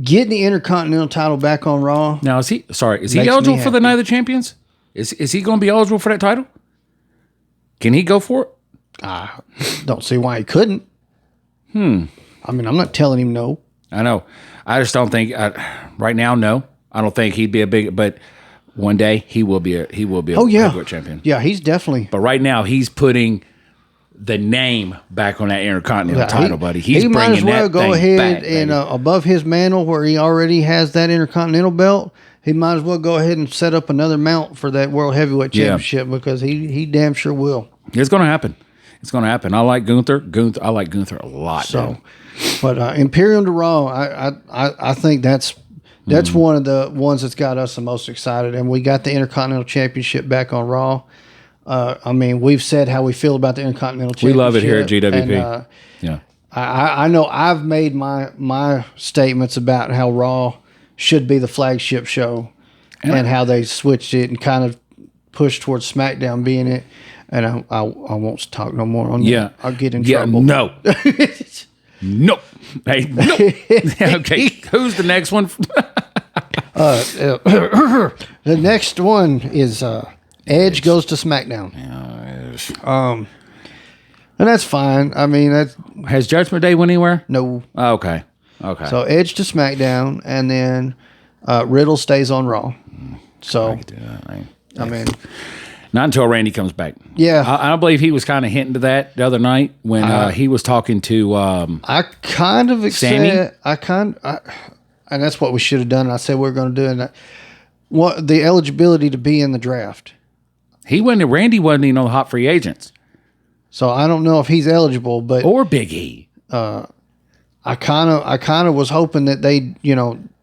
getting the Intercontinental title back on Raw. Now, is he eligible for the Night of the Champions? Is he going to be eligible for that title? Can he go for it? I don't see why he couldn't. I mean, I'm not telling him no. I know. I just don't think right now. No, I don't think he'd be a big. But one day he will be a heavyweight champion. Yeah, he's definitely. But right now he's putting the name back on that Intercontinental title, buddy. He might as well go ahead and above his mantle where he already has that Intercontinental belt. He might as well go ahead and set up another mount for that World Heavyweight Championship because he damn sure will. It's going to happen. It's going to happen. I like Gunther. I like Gunther a lot. So, but Imperium to Raw, I think that's one of the ones that's got us the most excited. And we got the Intercontinental Championship back on Raw. I mean, we've said how we feel about the Intercontinental Championship. We love it here at GWP. And, I know I've made my statements about how Raw should be the flagship show and how they switched it and kind of pushed towards SmackDown being it. And I won't talk no more on that. I'll get in trouble. No. No. Hey, no. Okay. Who's the next one? The next one is Edge goes to SmackDown. And that's fine. I mean, has Judgment Day went anywhere? No. Okay. So Edge to SmackDown, and then Riddle stays on Raw. So I mean. Not until Randy comes back. Yeah. I believe he was kind of hinting to that the other night when he was talking to I kind of Sammy. And that's what we should have done. I said we were going to do it. What the eligibility to be in the draft. Randy wasn't even on the hot free agents. So I don't know if he's eligible, but or Big E. I kind of was hoping that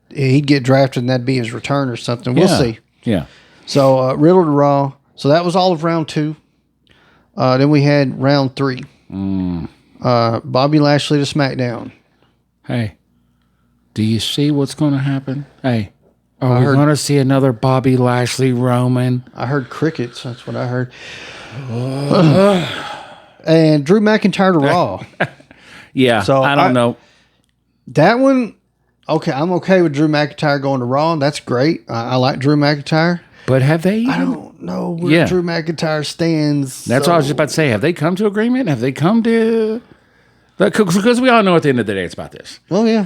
he'd get drafted and that'd be his return or something. We'll see. Yeah. So Riddle to Raw. So that was all of round 2. Then we had round 3. Bobby Lashley to SmackDown. Hey, do you see what's going to happen? Hey, are we going to see another Bobby Lashley Roman? I heard crickets. That's what I heard. And Drew McIntyre to Raw. Yeah, so I don't know. That one, okay, I'm okay with Drew McIntyre going to Raw. That's great. I like Drew McIntyre. But have they? I don't know where Drew McIntyre stands. That's what I was just about to say. Have they come to agreement? Have they come to? Because we all know at the end of the day it's about this. Oh yeah.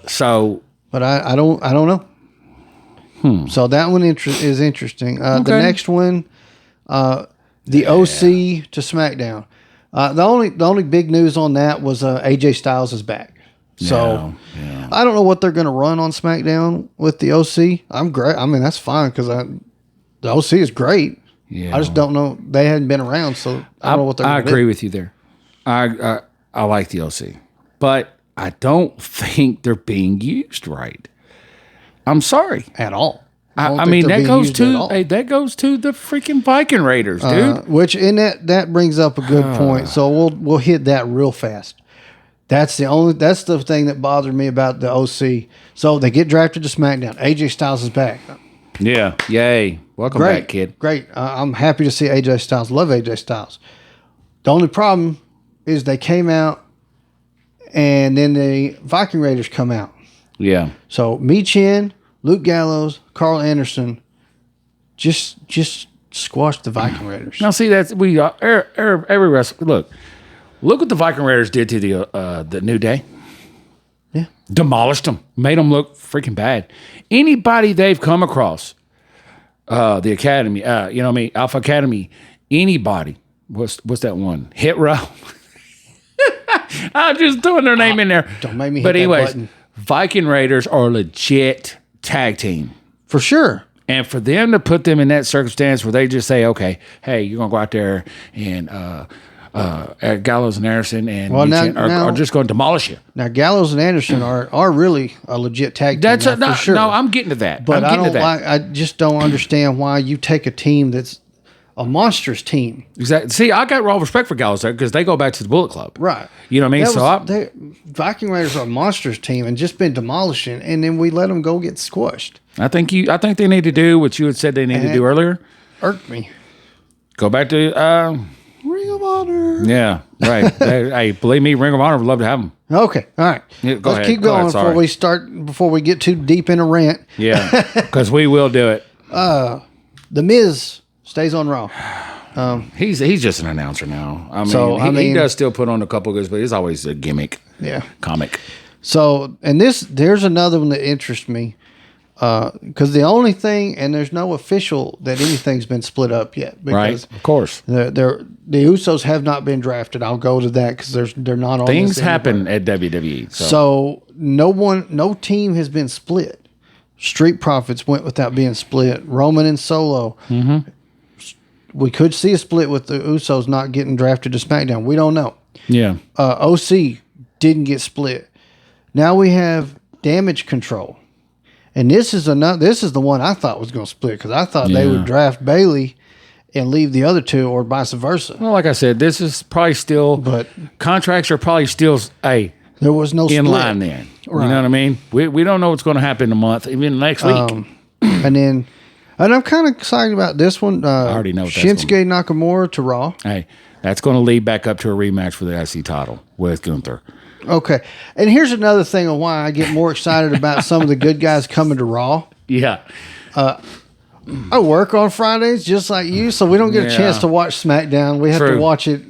So. But I don't know. So that one is interesting. The next one, the OC to SmackDown. The only big news on that was AJ Styles is back. So I don't know what they're going to run on SmackDown with the OC. I'm great. I mean, that's fine because the OC is great. Yeah. I just don't know. They hadn't been around, so I don't know what they're going to do. I agree with you there. I like the OC, but I don't think they're being used right. I'm sorry. At all. I mean, that goes to the freaking Viking Raiders, dude. Which that brings up a good point. So we'll hit that real fast. That's the thing that bothered me about the OC. So they get drafted to SmackDown. AJ Styles is back. Yeah. Yay. Welcome back, kid. Great. I'm happy to see AJ Styles. Love AJ Styles. The only problem is they came out and then the Viking Raiders come out. Yeah. So Michin, Luke Gallows, Carl Anderson just squashed the Viking Raiders. Now see, that's every wrestler. Look what the Viking Raiders did to the New Day. Yeah. Demolished them. Made them look freaking bad. Anybody they've come across, the Academy, Alpha Academy, anybody, what's that one? Hit Row. I'm just throwing their name in there. Don't make me hit that button. Viking Raiders are a legit tag team. For sure. And for them to put them in that circumstance where they just say, okay, hey, you're going to go out there and Gallows and Anderson, and now are just going to demolish you. Now Gallows and Anderson are really a legit tag team. For sure. No, I'm getting to that. But I just don't understand why you take a team that's a monstrous team. Exactly. See, I got all respect for Gallows there because they go back to the Bullet Club. Right. You know what I mean? Viking Raiders are a monstrous team and just been demolishing, and then we let them go get squashed. I think they need to do what you had said they need to do earlier. Irked me. Go back to Ring of Honor. Yeah, right. Hey, believe me, Ring of Honor would love to have them. Okay, all right. Yeah, Let's keep going before we get too deep in a rant. Yeah, because we will do it. The Miz stays on Raw. He's just an announcer now. He does still put on a couple of goods, but it's always a gimmick. Yeah, comic. So, and there's another one that interests me because the only thing, and there's no official that anything's been split up yet. Right, of course. The Usos have not been drafted. I'll go to that because they're not on. Things happen at WWE. So no team has been split. Street Profits went without being split. Roman and Solo. Mm-hmm. We could see a split with the Usos not getting drafted to SmackDown. We don't know. Yeah. OC didn't get split. Now we have Damage Control. And this is the one I thought was going to split because I thought they would draft Bailey and leave the other two or vice versa. Well, like I said, this is probably still, but contracts are probably still, there was no in split. Line then. Right. You know what I mean? We don't know what's going to happen in a month, even next week. And I'm kind of excited about this one. I already know what that's Shinsuke Nakamura to Raw. Hey, that's going to lead back up to a rematch for the IC title with Gunther. Okay. And here's another thing of why I get more excited about some of the good guys coming to Raw. Yeah. I work on Fridays just like you, so we don't get a chance to watch SmackDown. We have to watch it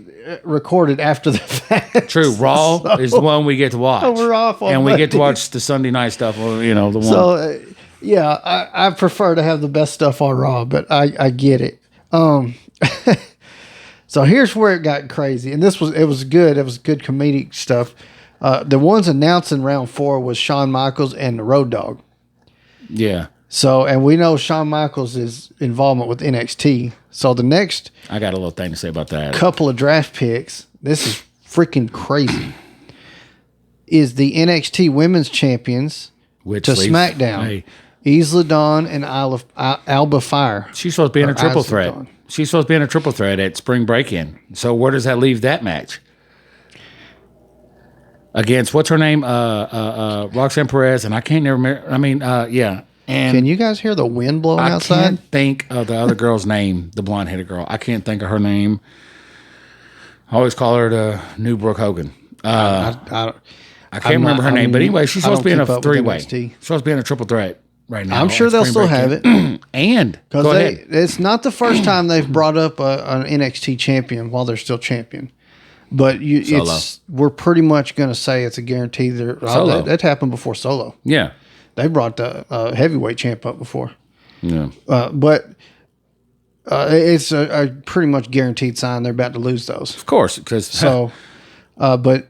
recorded after the fact. True. Raw is the one we get to watch. We're off on and we Monday. get to watch the Sunday night stuff, the one. So, I prefer to have the best stuff on Raw, but I get it. So here's where it got crazy, and it was good. It was good comedic stuff. The ones announcing round 4 was Shawn Michaels and the Road Dogg. Yeah. So, and we know Shawn Michaels' involvement with NXT. So the next, I got a little thing to say about that. Couple of draft picks. This is freaking crazy. Is the NXT Women's Champions to SmackDown? Hey. Isla Dawn and Alba Fire. She's supposed to be in a triple threat. She's supposed to be in a triple threat at Spring Break-In. So where does that leave that match? Against what's her name? Roxanne Perez, and I can't remember. Yeah. And can you guys hear the wind blowing outside? I can't think of the other girl's name, the blonde-headed girl. I can't think of her name. I always call her the new Brooke Hogan. I can't remember her name, but anyway, she's supposed to be in a three-way. She's supposed to be in a triple threat right now. I'm sure they'll still have it. And go ahead. It's not the first time they've brought up an NXT champion while they're still champion. But we're pretty much going to say it's a guarantee. That happened before Solo. Yeah. They brought the heavyweight champ up before. Yeah. But it's a pretty much guaranteed sign they're about to lose those. Of course. So, they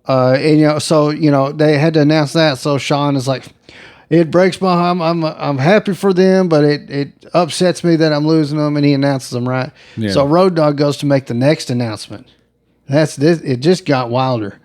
had to announce that. So Shawn is like, it breaks my heart. I'm happy for them, but it upsets me that I'm losing them. And he announces them, right? Yeah. So Road Dogg goes to make the next announcement. That's this. It just got wilder.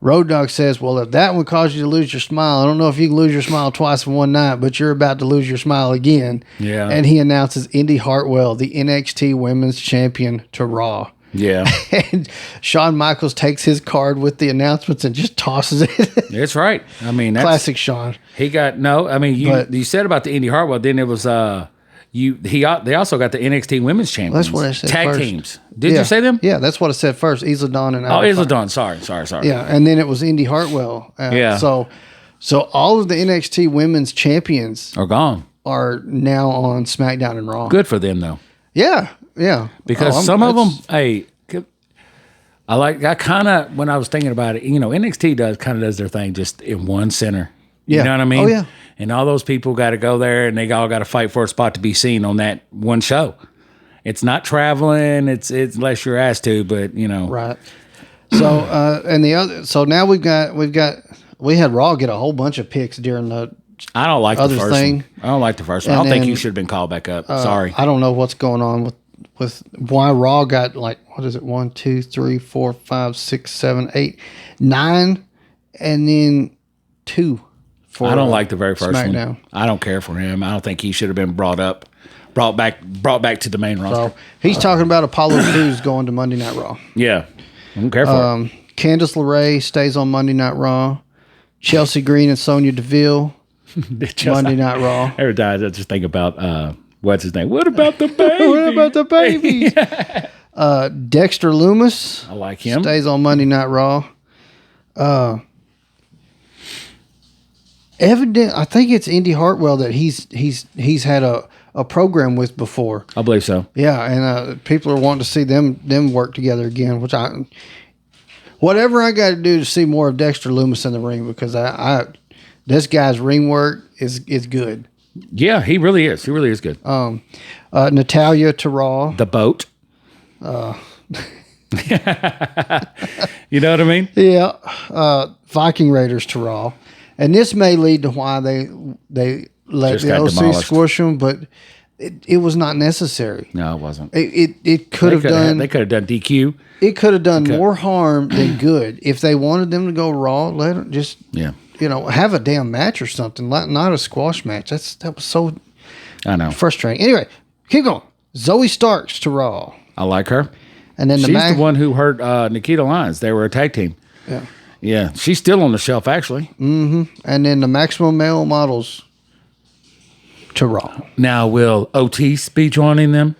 Road Dogg says, well, if that one caused you to lose your smile, I don't know if you can lose your smile twice in one night, but you're about to lose your smile again. Yeah. And he announces Indy Hartwell, the NXT Women's Champion, to Raw. Yeah. And Shawn Michaels takes his card with the announcements and just tosses it. That's right. I mean, that's classic Shawn. He got you said about the Indy Hartwell, then it was they also got the NXT Women's Champions. That's what I said Tag first. Teams. Did you say them? Yeah, that's what I said first. Isla Dawn and Isla Dawn. Sorry. Yeah, and then it was Indy Hartwell. So all of the NXT Women's Champions are gone. Are now on SmackDown and Raw. Good for them though. Yeah. Because some of them, I kind of, when I was thinking about it, NXT does their thing just in one center. You know what I mean? Oh, yeah. And all those people got to go there, and they all got to fight for a spot to be seen on that one show. It's not traveling. It's unless you're asked to, but Right. So now we had Raw get a whole bunch of picks during the. I don't like the first thing. I don't like the first one. I don't think you should have been called back up. Sorry. I don't know what's going on why Raw got like, what is it, 1, 2, 3, 4, 5, 6, 7, 8, 9, and then 2 for I don't like the very first SmackDown. one. I don't care for him. I don't think he should have been brought back to the main roster. So he's talking about Apollo Crews going to Monday Night Raw. Yeah. I don't care for it. Candice LeRae stays on Monday Night Raw. Chelsea Green and Sonya Deville, Monday Night Raw. Every time I just think about what's his name? What about the baby? What about the baby? Dexter Loomis. I like him. Stays on Monday Night Raw. I think it's Indy Hartwell that he's had a program with before. I believe so. Yeah, and people are wanting to see them work together again, which whatever I got to do to see more of Dexter Loomis in the ring, because this guy's ring work is good. Yeah, he really is. He really is good. Natalya to Raw. The boat. You know what I mean? Yeah. Viking Raiders to Raw. And this may lead to why they let Just the got OC demolished. squish them, but it was not necessary. No, it wasn't. It could have done. They could have done DQ. It could have done more harm than good. If they wanted them to go Raw, let them just have a damn match or something, not a squash match. That was so I know. frustrating. Anyway, keep going. Zoe Starks to Raw. I like her. And then She's the one who hurt Nikita Lyons. They were a tag team. Yeah. Yeah. She's still on the shelf, actually. Mm-hmm. And then the Maximum Male Models to Raw. Now, will Otis be joining them?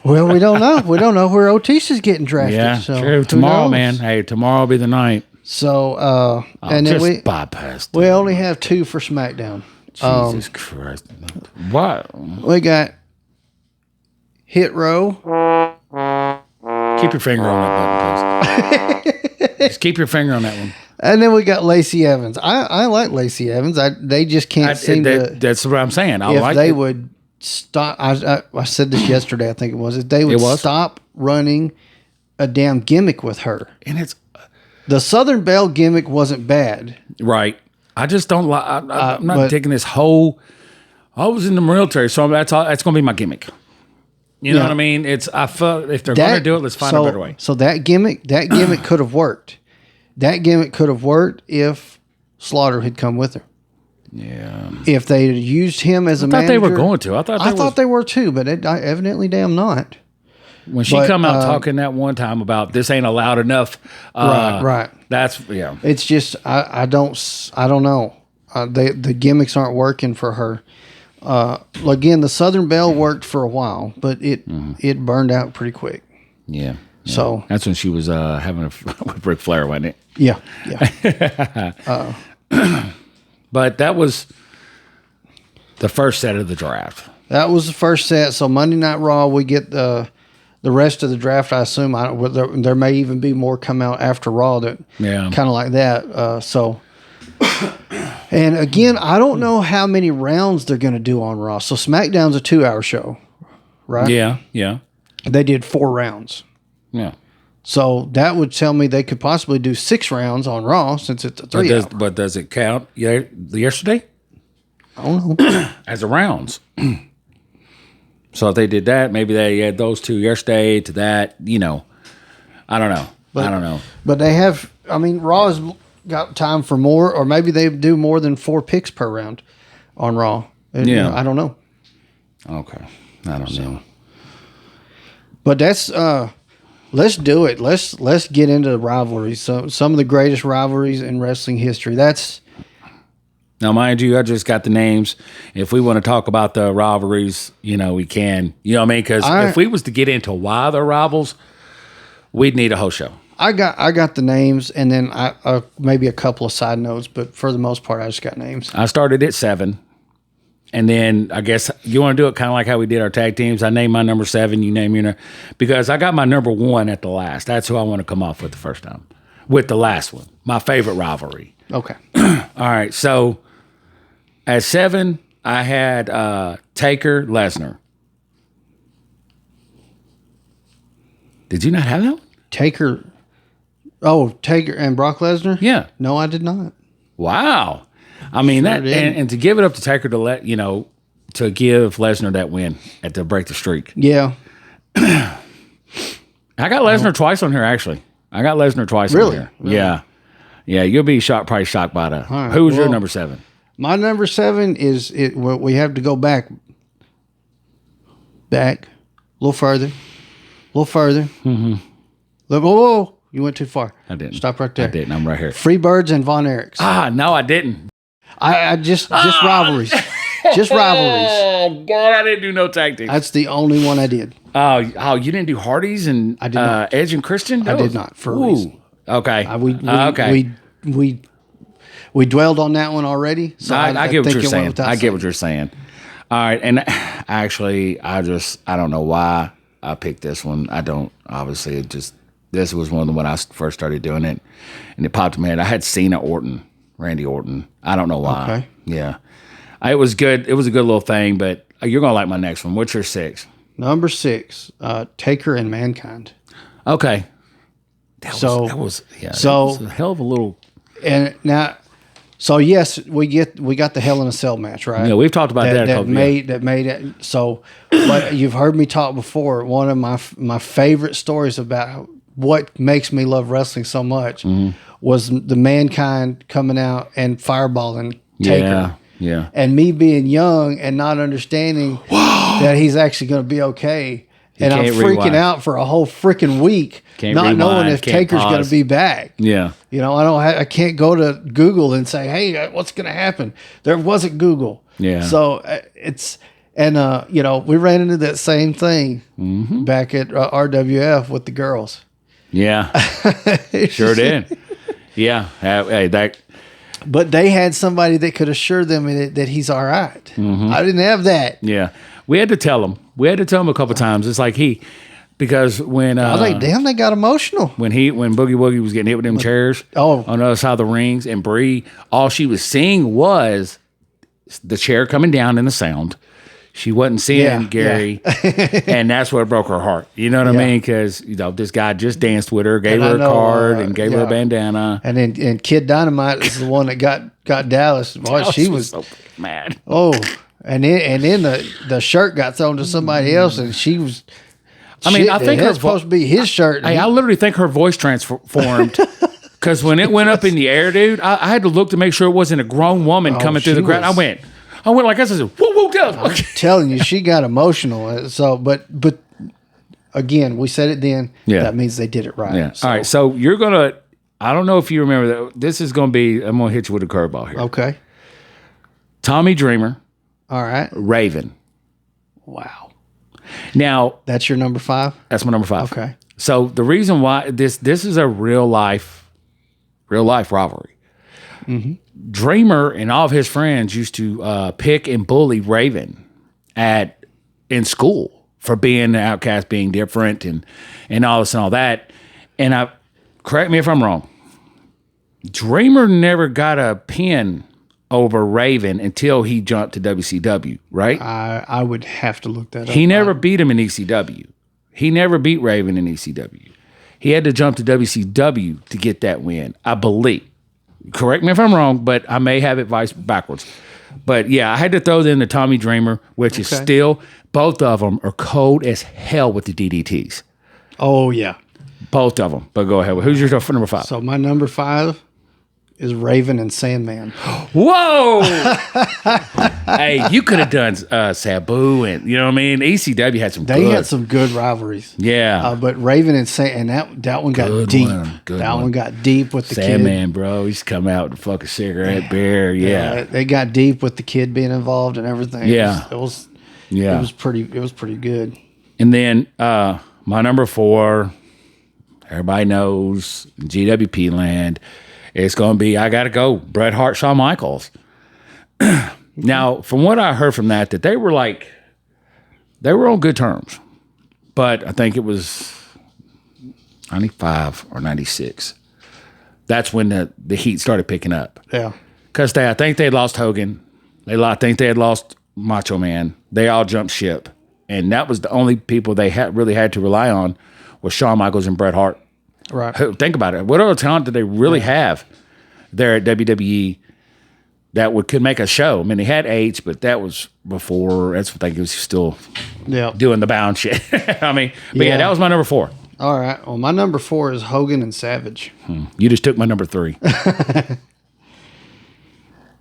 Well, we don't know. We don't know where Otis is getting drafted. Yeah, so true. who Tomorrow, knows? man. Hey, tomorrow will be the night. So, and then just we bypassed. we only have 2 for SmackDown. Jesus Christ. What? We got Hit Row. Keep your finger on that button, please. Just keep your finger on that one. And then we got Lacey Evans. I like Lacey Evans. They just can't seem to. That's what I'm saying. I If like they it. would stop, I said this yesterday. I think it was. If they would stop running a damn gimmick with her. And it's The Southern Belle gimmick wasn't bad. right. I just don't like. I'm not taking this whole. I was in the military, so that's all. That's going to be my gimmick. You know what I mean? I felt if they're going to do it, let's find a better way. So that gimmick could have worked. That gimmick could have worked if Slaughter had come with her. Yeah. If they had used him as a manager. I thought they were going to. I thought they were too, but evidently damn not. When she come out talking that one time about this ain't allowed enough. Right. That's, It's just, I don't know. The gimmicks aren't working for her. Again, the Southern Belle worked for a while, but it burned out pretty quick. Yeah. So that's when she was having a with Ric Flair, wasn't it? Yeah. But that was the first set of the draft. That was the first set. So Monday Night Raw, we get the rest of the draft. I assume there may even be more come out after Raw that kind of like that. And again, I don't know how many rounds they're going to do on Raw. So SmackDown's a 2-hour show, right? Yeah. They did 4 rounds. Yeah. So that would tell me they could possibly do 6 rounds on Raw since it's a 3 hour. But does it count yesterday? I don't know. As a rounds. So if they did that, maybe they had those 2 yesterday to that, I don't know. I don't know. But they have, Raw has got time for more, or maybe they do more than 4 picks per round on Raw. I don't know. Okay. I don't know. But that's let's do it. Let's get into the rivalries. So some of the greatest rivalries in wrestling history. Now, mind you, I just got the names. If we want to talk about the rivalries, we can. You know what I mean? Because if we was to get into why they're rivals, we'd need a whole show. I got the names, and then I maybe a couple of side notes, but for the most part, I just got names. I started at 7. And then I guess you want to do it kind of like how we did our tag teams. I named my number 7. You name your because I got my number 1 at the last. That's who I want to come off with the first time. With the last one, my favorite rivalry. Okay. All right. So at 7, I had Taker Lesnar. Did you not have that one? Taker and Brock Lesnar? Yeah. No, I did not. Wow. I mean that, and to give it up to Taker to to give Lesnar that win to break the streak. Yeah. I got Lesnar twice on here, actually. I got Lesnar twice on here. Really? Yeah. Yeah, you'll be probably shocked by that. Right, Who was your number 7? My number 7 is it. Well, we have to go back, a little further. Mm-hmm. Whoa, you went too far. I didn't. Stop right there. I didn't. I'm right here. Freebirds and Von Erichs. No, I didn't. I just rivalries. Just rivalries. Oh, God, I didn't do no tactics. That's the only one I did. Oh, you didn't do Hardys and I did not. Edge and Christian? I did not, for a reason. Okay. We dwelled on that one already. So I get what you're saying. I get what you're saying. All right. And actually, I don't know why I picked this one. I don't, obviously, this was one of the when I first started doing it. And it popped in my head. I had Cena Randy Orton. I don't know why. Okay. Yeah. It was good. It was a good little thing, but you're going to like my next one. What's your 6? Number 6, Taker and Mankind. Okay. That was a hell of a little. And now, so yes, we got the Hell in a Cell match, right? Yeah, we've talked about that. That made it. So, but you've heard me talk before. One of my favorite stories about what makes me love wrestling so much was the Mankind coming out and fireballing Taker. Yeah. And me being young and not understanding that he's actually going to be okay. And I'm freaking out for a whole freaking week, knowing if Taker's going to be back. Yeah. You know, I can't go to Google and say, hey, what's going to happen? There wasn't Google. Yeah. So we ran into that same thing back at RWF with the girls. Yeah. Sure did. Yeah. Hey, but they had somebody that could assure them that he's all right. Mm-hmm. I didn't have that. Yeah. We had to tell him. A couple times. It's like because when I was like, damn, they got emotional. When Boogie Woogie was getting hit with them chairs on the other side of the rings, and Bree, all she was seeing was the chair coming down and the sound. She wasn't seeing Gary, and that's what broke her heart. You know what I mean? Because this guy just danced with her, gave her a card, and gave her a bandana. And then Kid Dynamite is the one that got Dallas. Boy, she was so mad. Oh, and then the shirt got thrown to somebody else, and she was. I mean, I think it's supposed to be his shirt. I literally think her voice transformed. Because when it went up in the air, dude, I had to look to make sure it wasn't a grown woman coming through the ground. I went like this. I said, whoa, I'm telling you, she got emotional. So, but again, we said it then. Yeah. That means they did it right. Yeah. So. All right. So you're going to, I don't know if you remember that. This is going to be, I'm going to hit you with a curveball here. Okay. Tommy Dreamer. All right. Raven. Wow. Now. That's your number 5? That's my number 5. Okay. So the reason why this is a real life rivalry. Mm-hmm. Dreamer and all of his friends used to pick and bully Raven in school for being an outcast, being different, and all this and all that. And correct me if I'm wrong. Dreamer never got a pin over Raven until he jumped to WCW, right? I would have to look that up. He never beat him in ECW. He never beat Raven in ECW. He had to jump to WCW to get that win, I believe. Correct me if I'm wrong, but I may have it backwards. But yeah, I had to throw in the Tommy Dreamer, which is still, both of them are cold as hell with the DDTs. Oh, yeah. Both of them. But go ahead. Who's your number 5? So my number 5 is Raven and Sandman. Whoa! Hey, you could have done Sabu and, you know what I mean? ECW had some They had some good rivalries. Yeah. But Raven and Sandman, that one got good deep. One Got deep with the Sandman, bro. He used to come out with a fucking cigarette, beer. Yeah. They got deep with the kid being involved and everything. Yeah. It was pretty good. And then my number 4, everybody knows, GWP land. It's going to be, I got to go, Bret Hart, Shawn Michaels. Now, from what I heard from that they were on good terms. But I think it was 95 or 96. That's when the heat started picking up. Yeah. Because I think they had lost Hogan. I think they had lost Macho Man. They all jumped ship. And that was the only people they really had to rely on was Shawn Michaels and Bret Hart. Right. Think about it. What other talent did they really have there at WWE that could make a show. I mean, they had H, but that was before. That's what they was still doing the bound shit. I mean, but yeah, that was my number 4. All right. Well, my number 4 is Hogan and Savage. You just took my number 3.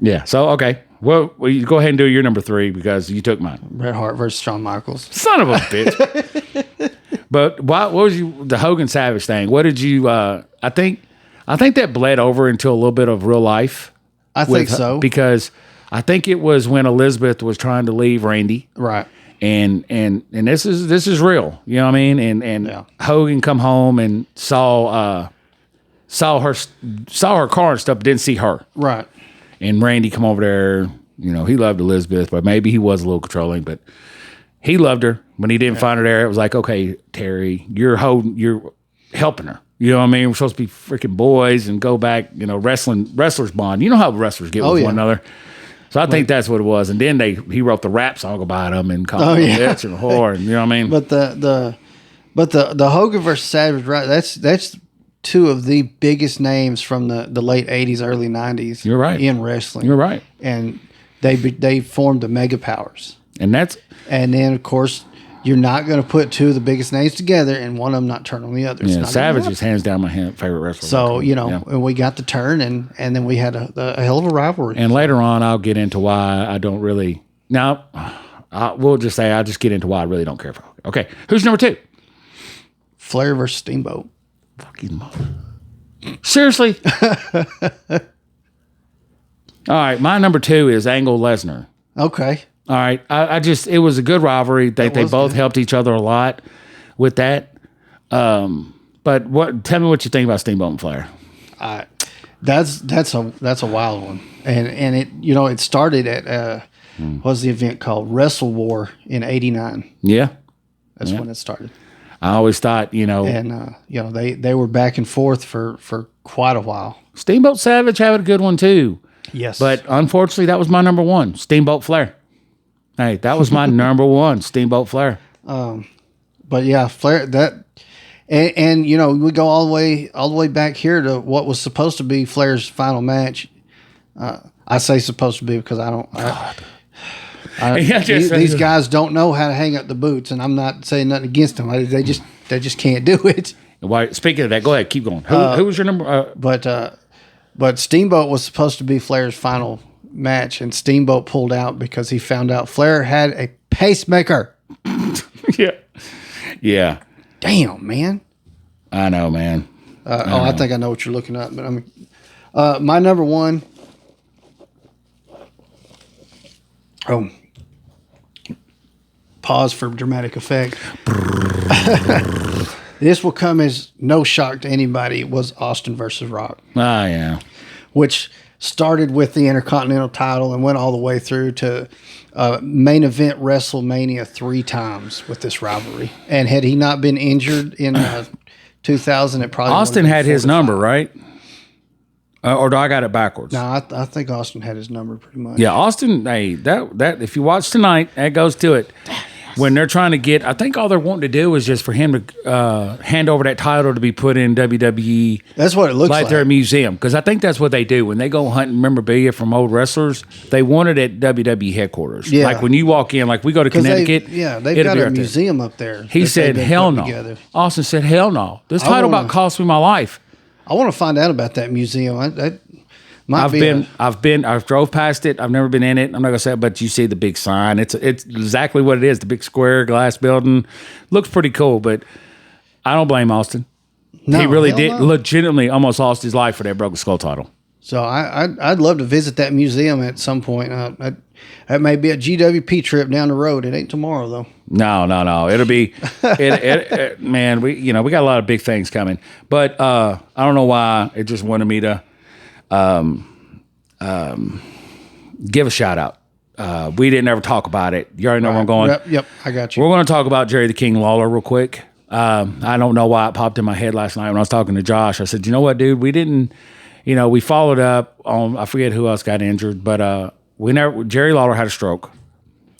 Yeah. So okay. Well, you go ahead and do your number 3 because you took mine. Bret Hart versus Shawn Michaels. Son of a bitch. But what was the Hogan Savage thing? What did you? I think that bled over into a little bit of real life. I think so, because I think it was when Elizabeth was trying to leave Randy, right? And this is real, you know what I mean? And Hogan come home and saw her car and stuff, but didn't see her, right? And Randy come over there, you know, he loved Elizabeth, but maybe he was a little controlling, but he loved her. When he didn't find her there, it was like, okay, Terry, you're helping her. You know what I mean? We're supposed to be freaking boys and go back, you know, wrestlers bond. You know how wrestlers get with one another. So I think that's what it was. And then he wrote the rap song about him and called him a bitch and a whore. And, you know what I mean? But the Hogan versus Savage, right? That's 2 of the biggest names from the late 80s, early 90s. You're right. In wrestling. You're right. And they formed the Mega Powers. And then, of course, you're not going to put 2 of the biggest names together and one of them not turn on the other. Yeah, Savage is hands down my favorite wrestler. So, and we got the turn, and then we had a hell of a rivalry. And later on, I'll get into why I don't really. Now, we'll just say I'll just get into why I really don't care for Hogan. Okay, who's number 2? Flair versus Steamboat. Fucking mother. Seriously? All right, my number 2 is Angle Lesnar. Okay. All right, it was a good rivalry. They both helped each other a lot with that. But tell me what you think about Steamboat and Flair. That's a wild one, and it started at what was the event called? Wrestle War in '89. Yeah, that's when it started. I always thought, and they were back and forth for quite a while. Steamboat Savage had a good one too. Yes, but unfortunately, that was my number 1, Steamboat Flair. Hey, that was my number 1, Steamboat Flair. But yeah, Flair and we go all the way back here to what was supposed to be Flair's final match. I say supposed to be because I don't. These guys don't know how to hang up the boots, and I'm not saying nothing against them. They just can't do it. Why? Speaking of that, go ahead, keep going. Who was your number? But Steamboat was supposed to be Flair's final match, and Steamboat pulled out because he found out Flair had a pacemaker. Yeah. Damn, man. I know, man. I think I know what you're looking at, but I mean, my number 1. Oh, pause for dramatic effect. This will come as no shock to anybody. It was Austin versus Rock. Yeah. Which started with the Intercontinental title and went all the way through to main event WrestleMania 3 times with this rivalry. And had he not been injured in 2000, it probably Austin had his number, right? Or do I got it backwards? No, I think Austin had his number pretty much. Yeah, Austin. Hey, that if you watch tonight, that goes to it. When they're trying to get, I think all they're wanting to do is just for him to hand over that title to be put in WWE. That's what it looks like. They're a museum. Because I think that's what they do. When they go hunting memorabilia from old wrestlers, they want it at WWE headquarters. Yeah. Like when you walk in, like we go to Connecticut. They've got a museum up there. He said, hell no. Together. Austin said, hell no. This title about cost me my life. I want to find out about that museum. I've drove past it. I've never been in it. I'm not gonna say it, but you see the big sign. It's exactly what it is. The big square glass building looks pretty cool, but I don't blame Austin. No, he really did legitimately almost lost his life for that broken skull title. So I'd love to visit that museum at some point. That may be a GWP trip down the road. It ain't tomorrow though. No. It'll be, man. We got a lot of big things coming, but I don't know why it just wanted me to give a shout out. We didn't ever talk about it. You already know where I'm going. Yep, I got you. We're going to talk about Jerry the King Lawler real quick. I don't know why it popped in my head last night when I was talking to Josh. I said, you know what, dude? We didn't. We followed up on, I forget who else got injured, but Jerry Lawler had a stroke.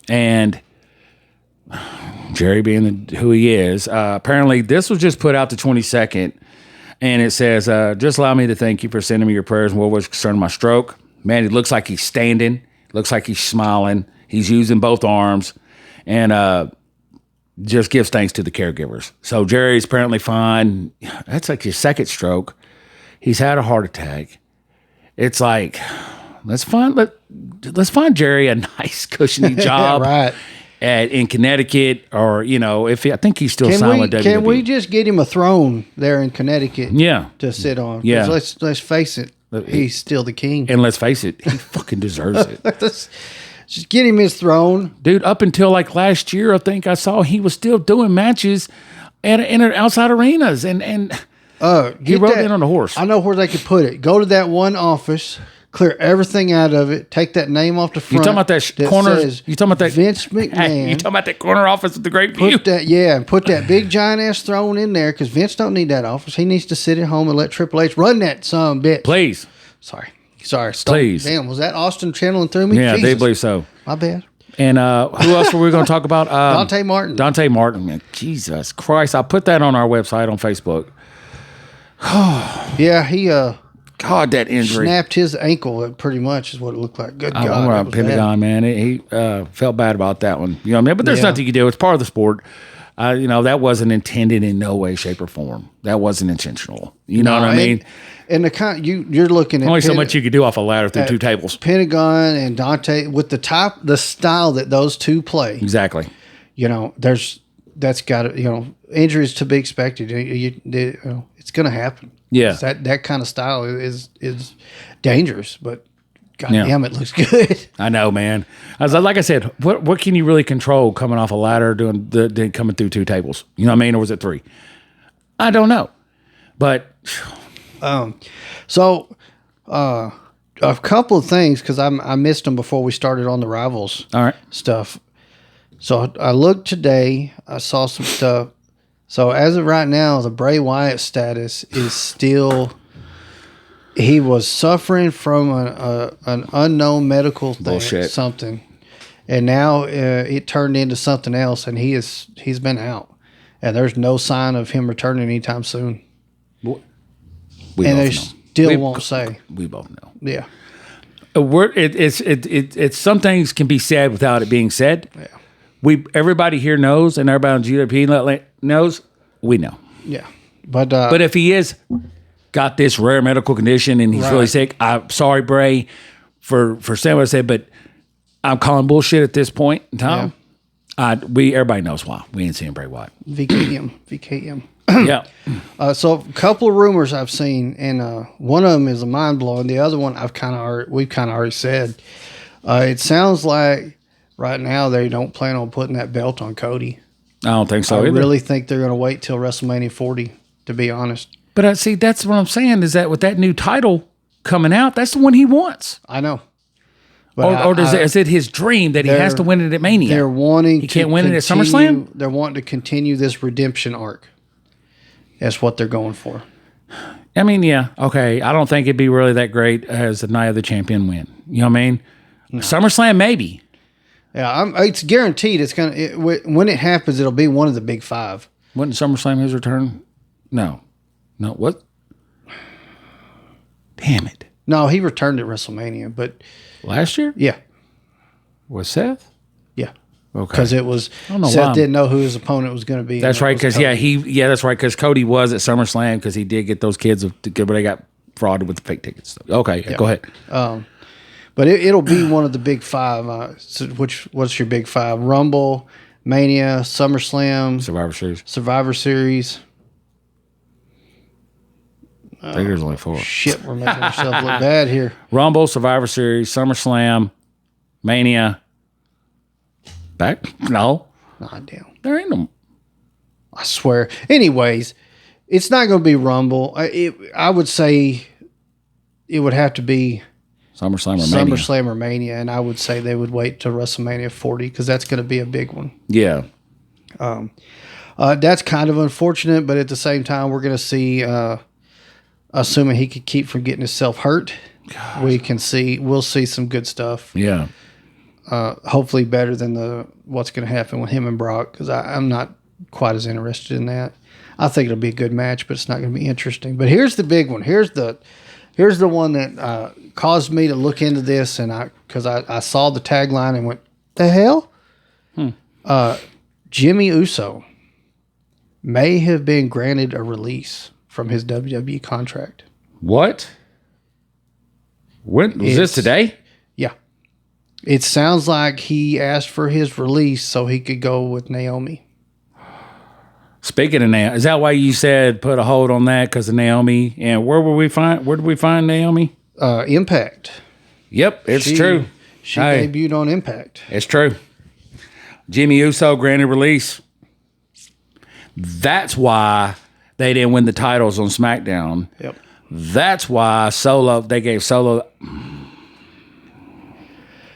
And Jerry being who he is, apparently this was just put out the 22nd. And it says, just allow me to thank you for sending me your prayers and what was concerning my stroke. Man, it looks like he's standing. Looks like he's smiling. He's using both arms. And just gives thanks to the caregivers. So Jerry's apparently fine. That's like his second stroke. He's had a heart attack. It's like, let's find Jerry a nice cushiony job right. in Connecticut, or I think he's still signed with WWE. Can we just get him a throne there in Connecticut? Yeah, to sit on. Yeah, let's face it, he's still the king, and let's face it, he fucking deserves it. Just get him his throne, dude. Up until like last year, I think I saw he was still doing matches in outside arenas, and he rode in on a horse. I know where they could put it. Go to that one office, clear everything out of it, take that name off the front. You talking about that corner? You talking about that Vince McMahon? You talking about that corner office with the great view? Put that big giant ass throne in there, because Vince don't need that office. He needs to sit at home and let Triple H run that son bitch. Please. Sorry. Please. Damn, was that Austin channeling through me? Yeah, Jesus. they believe so. My bad. And who else were we going to talk about? Dante Martin. Dante Martin, man. Jesus Christ. I'll put that on our website on Facebook. Yeah, he God, that injury. Snapped his ankle, pretty much, is what it looked like. Good God. I'm Pentagon, man. He felt bad about that one. You know what I mean? But there's nothing you can do. It's part of the sport. That wasn't intended in no way, shape, or form. That wasn't intentional. You know what I mean? And the you're looking at only so much you could do off a ladder through two tables. Pentagon and Dante, with the style that those two play. Exactly. That's got to, injuries to be expected. It's going to happen. Yeah. That kind of style is dangerous, but goddamn, it looks good. I know, man. Like I said, what can you really control coming off a ladder doing coming through two tables? You know what I mean? Or was it three? I don't know. But so a couple of things, because I missed them before we started on the Rivals stuff. So I looked today. I saw some stuff. So as of right now, the Bray Wyatt status is still. He was suffering from an unknown medical thing, bullshit, something, and now it turned into something else, and he's been out, and there's no sign of him returning anytime soon. They still won't say. We both know. Yeah. It's some things can be said without it being said. Yeah. Everybody here knows, and everybody on GWP knows. We know. Yeah. But if he is got this rare medical condition and he's really sick, I'm sorry, Bray, for saying what I said, but I'm calling bullshit at this point in time. Yeah. Everybody knows why. We ain't seeing Bray Wyatt. VKM. Yeah. So a couple of rumors I've seen, and one of them is a mind blowing. The other one we've kind of already said. It sounds like right now they don't plan on putting that belt on Cody. I don't think so I either. really think they're going to wait till WrestleMania 40, to be honest. But see, that's what I'm saying, is that with that new title coming out, that's the one he wants. I know. But is it his dream that he has to win it at Mania? They're wanting he can't win it at SummerSlam? They're wanting to continue this redemption arc. That's what they're going for. I mean, yeah, okay. I don't think it'd be really that great as the Night of the Champion win. You know what I mean? No. SummerSlam, maybe. Yeah, it's guaranteed. It's when it happens, it'll be one of the big five. Wasn't SummerSlam his return? No, what? Damn it! No, he returned at WrestleMania, but last year, yeah, was Seth? Yeah, okay, because it was Seth didn't know who his opponent was going to be. That's right, because that's right, because Cody was at SummerSlam because he did get those kids, but they got frauded with the fake tickets. Okay, go ahead. But it'll be one of the big five. What's your big five? Rumble, Mania, SummerSlam, Survivor Series. I think there's only 4. Shit, we're making ourselves look bad here. Rumble, Survivor Series, SummerSlam, Mania. Back? No. Nah, damn. There ain't no. I swear. Anyways, it's not going to be Rumble. I would say it would have to be SummerSlam or Mania, and I would say they would wait till WrestleMania 40 because that's going to be a big one. Yeah. That's kind of unfortunate, but at the same time, we're going to see, assuming he could keep from getting himself hurt, we'll see some good stuff. Yeah. Hopefully better than what's going to happen with him and Brock, because I'm not quite as interested in that. I think it'll be a good match, but it's not going to be interesting. But here's the big one. Here's the one that caused me to look into this, and because I saw the tagline and went, the hell? Jimmy Uso may have been granted a release from his WWE contract. What? When was this today? Yeah. It sounds like he asked for his release so he could go with Naomi. Speaking of Naomi, is that why you said put a hold on that because of Naomi? And where did we find Naomi? Impact. Yep, it's true. She debuted on Impact. It's true. Jimmy Uso granted release. That's why they didn't win the titles on SmackDown. Yep. That's why they gave Solo.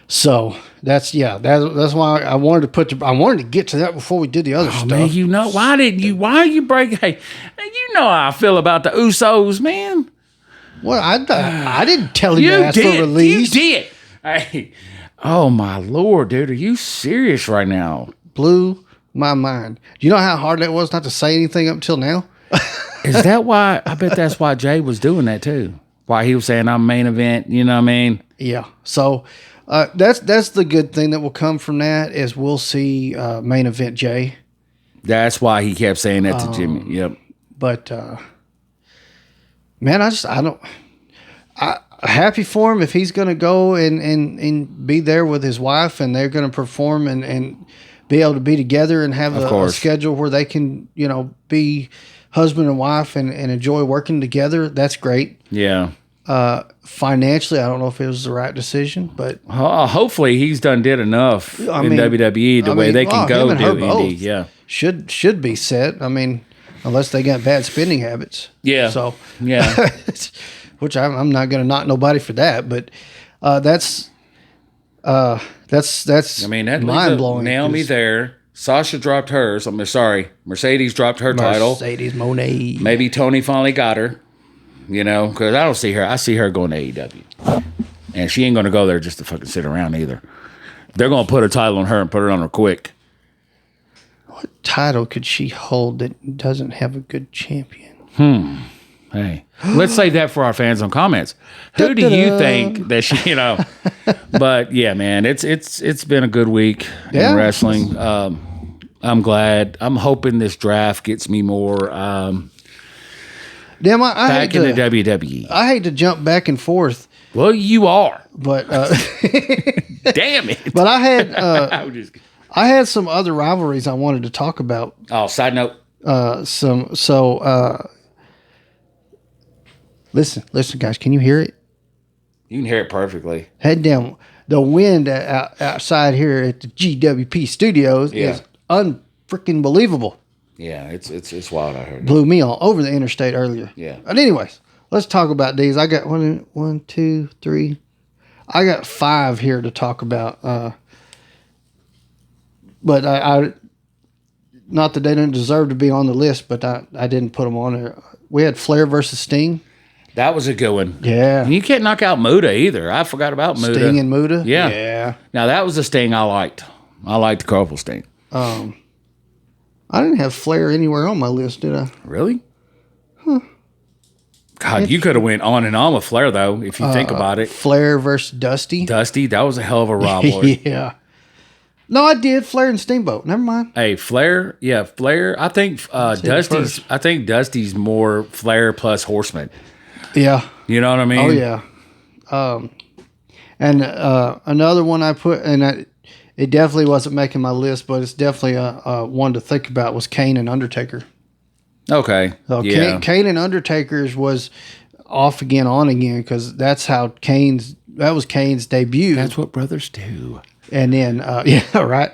So that's why I wanted to get to that before we did the other stuff. Man, why are you breaking? Hey, you know how I feel about the Usos, man. Well, I didn't tell you to ask for release. You did. Hey, oh my Lord, dude, are you serious right now? Blew my mind. Do you know how hard that was not to say anything up until now? Is that why? I bet that's why Jay was doing that too. Why he was saying I'm main event. You know what I mean? Yeah. So. That's the good thing that will come from that is we'll see main event Jay. That's why he kept saying that to Jimmy. Yep. But man, I'm happy for him if he's going to go and be there with his wife and they're going to perform and be able to be together and have a schedule where they can be husband and wife and enjoy working together. That's great. Yeah. Financially, I don't know if it was the right decision, but hopefully he's did enough in WWE way they can go do indie. Yeah, should be set. I mean, unless they got bad spending habits. Yeah. So yeah, which I'm not going to knock nobody for that, but that's I mean, that mind blowing. Naomi there. Sasha dropped hers. Mercedes dropped her title. Mercedes Moné. Maybe Tony finally got her. Because I don't see her. I see her going to AEW. And she ain't going to go there just to fucking sit around either. They're going to put a title on her and put it on her quick. What title could she hold that doesn't have a good champion? Hey, let's save that for our fans on comments. Who do you think that she, But yeah, man, it's been a good week in wrestling. I'm glad. I'm hoping this draft gets me more Damn, I back in the WWE. I hate to jump back and forth. Well, you are. But damn it. But I had some other rivalries I wanted to talk about. Oh, side note. Listen, guys, can you hear it? You can hear it perfectly. Head down. The wind outside here at the GWP studios is unfreaking believable. Yeah, it's wild out here. Blew me all over the interstate earlier. Yeah. But anyways, let's talk about these. I got one, two, three. I got 5 here to talk about. But I not that they didn't deserve to be on the list, but I didn't put them on there. We had Flair versus Sting. That was a good one. Yeah. And you can't knock out Muda either. I forgot about Muda. Sting and Muda? Yeah. Yeah. Now, that was a Sting I liked. I liked the Corporal Sting. I didn't have Flair anywhere on my list, did I? Really? Huh. God, you could have went on and on with Flair, though, if you think about it. Flair versus Dusty. Dusty, that was a hell of a rivalry. Yeah. No, I did. Flair and Steamboat. Never mind. Hey, Flair. Yeah, Flair. I think Dusty's more Flair plus Horseman. Yeah. You know what I mean? Oh, yeah. And another one I put, and it definitely wasn't making my list, but it's definitely one to think about, was Kane and Undertaker. Okay. So yeah. Kane and Undertaker's was off again, on again, because that was Kane's debut. That's what brothers do. And then, yeah, right.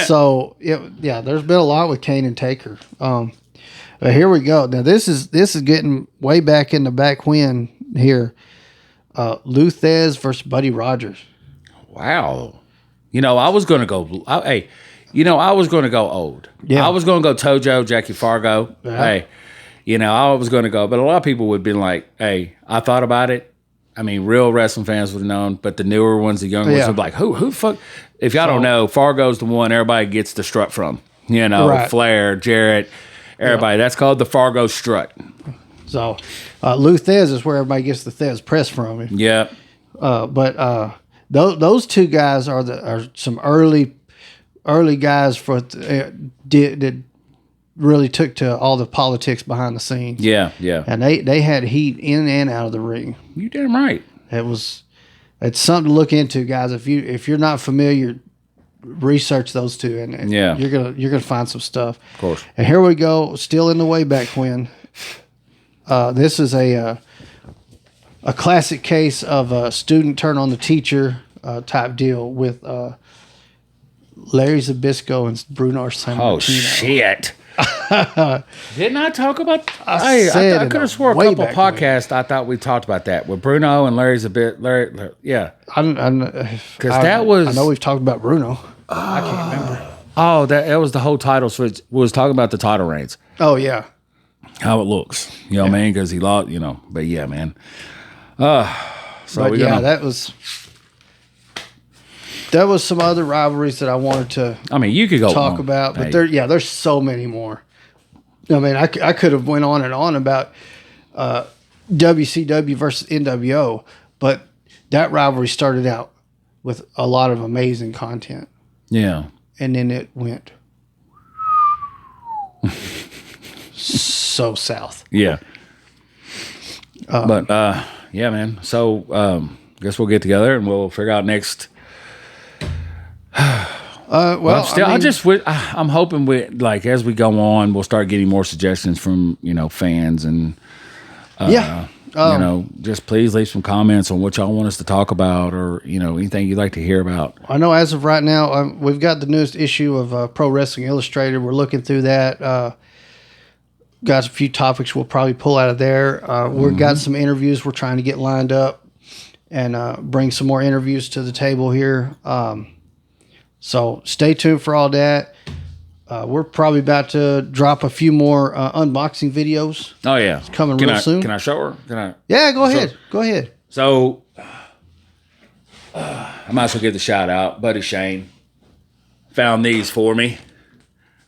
So there's been a lot with Kane and Taker. But here we go. Now this is getting way back in the back when here. Lou Thez versus Buddy Rogers. Wow. I was going to go. I was going to go old. Yeah. I was going to go Tojo, Jackie Fargo. Yeah. Hey, I was going to go, but a lot of people would have been like, hey, I thought about it. I mean, real wrestling fans would have known, but the newer ones, the younger ones would be like, who fuck? If y'all don't know, Fargo's the one everybody gets the strut from. Right. Flair, Jarrett, everybody. Yeah. That's called the Fargo strut. So Lou Thez is where everybody gets the Thez press from. Yeah. But those two guys are some early guys for that really took to all the politics behind the scenes. Yeah. And they had heat in and out of the ring. You damn right. It's something to look into, guys. If you're not familiar, research those two, and you're gonna find some stuff. Of course. And here we go, still in the way back when. This is a classic case of a student turn on the teacher type deal with Larry Zbyszko and Bruno Sammartino. Oh shit! Didn't I talk about? I could have swore a couple podcasts. I thought we talked about that with Bruno and Larry's a bit. Larry, yeah. Because that was. I know we've talked about Bruno. I can't remember. Oh, that was the whole title switch. We was talking about the title reigns. Oh yeah. How it looks, you know what I mean? Because he lost, you know. But yeah, man. That was some other rivalries that I wanted to. I mean, you could go talk about, but there's so many more. I mean, I could have went on and on about WCW versus NWO, but that rivalry started out with a lot of amazing content. Yeah, and then it went so south. Yeah, yeah, man. So guess we'll get together and we'll figure out next. I'm hoping as we go on, we'll start getting more suggestions from fans and just please leave some comments on what y'all want us to talk about or anything you'd like to hear about. I know as of right now, we've got the newest issue of Pro Wrestling Illustrated. We're looking through that. Got a few topics we'll probably pull out of there. We've got some interviews we're trying to get lined up and bring some more interviews to the table here. So stay tuned for all that. We're probably about to drop a few more unboxing videos. Oh, yeah. It's coming real soon. Can I show her? Yeah, go ahead. Go ahead. So, I might as well give the shout out. Buddy Shane found these for me.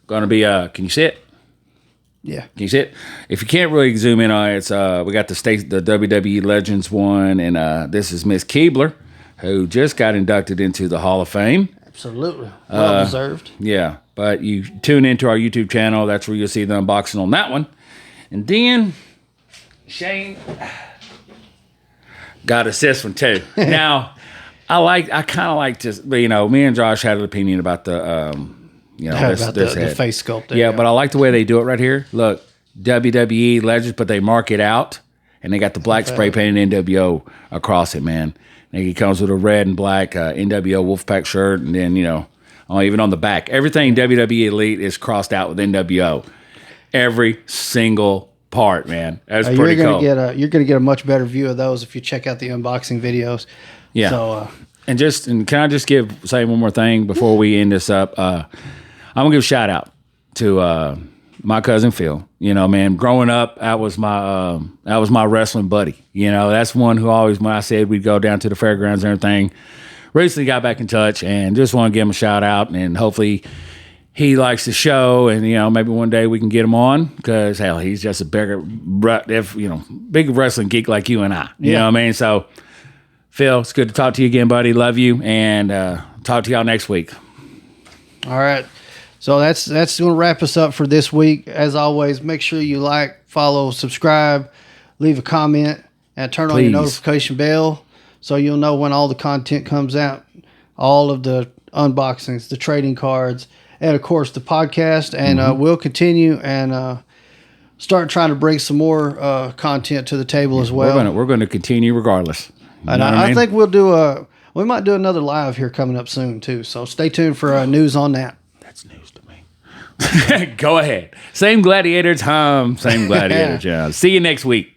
Going to be, can you see it? Yeah. Can you see it? If you can't really zoom in on it, it's, we got the WWE Legends one, and this is Miss Keebler, who just got inducted into the Hall of Fame. Absolutely. Well deserved. Yeah. But you tune into our YouTube channel. That's where you'll see the unboxing on that one. And then Shane got us this one too. Now, I kind of like to, me and Josh had an opinion about the, the face sculpt. Yeah, but I like the way they do it right here. Look, WWE Legends, but they mark it out. And they got the black spray painted NWO across it, man. And he comes with a red and black NWO Wolfpack shirt, and then even on the back, everything WWE Elite is crossed out with NWO. Every single part, man. That's pretty cool. You're gonna get a much better view of those if you check out the unboxing videos. Yeah. So, and can I just say one more thing before we end this up? I'm gonna give a shout out to my cousin Phil. Man, growing up, that was my wrestling buddy. That's one who always, when I said we'd go down to the fairgrounds and everything, recently got back in touch and just want to give him a shout out, and hopefully he likes the show, and maybe one day we can get him on, because hell, he's just a big wrestling geek like you and I. You know what I mean? So Phil, it's good to talk to you again, buddy. Love you, and talk to y'all next week. All right. So that's going to wrap us up for this week. As always, make sure you like, follow, subscribe, leave a comment, and turn on your notification bell so you'll know when all the content comes out, all of the unboxings, the trading cards, and, of course, the podcast. And we'll continue and start trying to bring some more content to the table as well. We're going to continue regardless. And I think we might do another live here coming up soon, too. So stay tuned for news on that. That's news to me. Go ahead. Same Gladiator time, same Gladiator job. See you next week.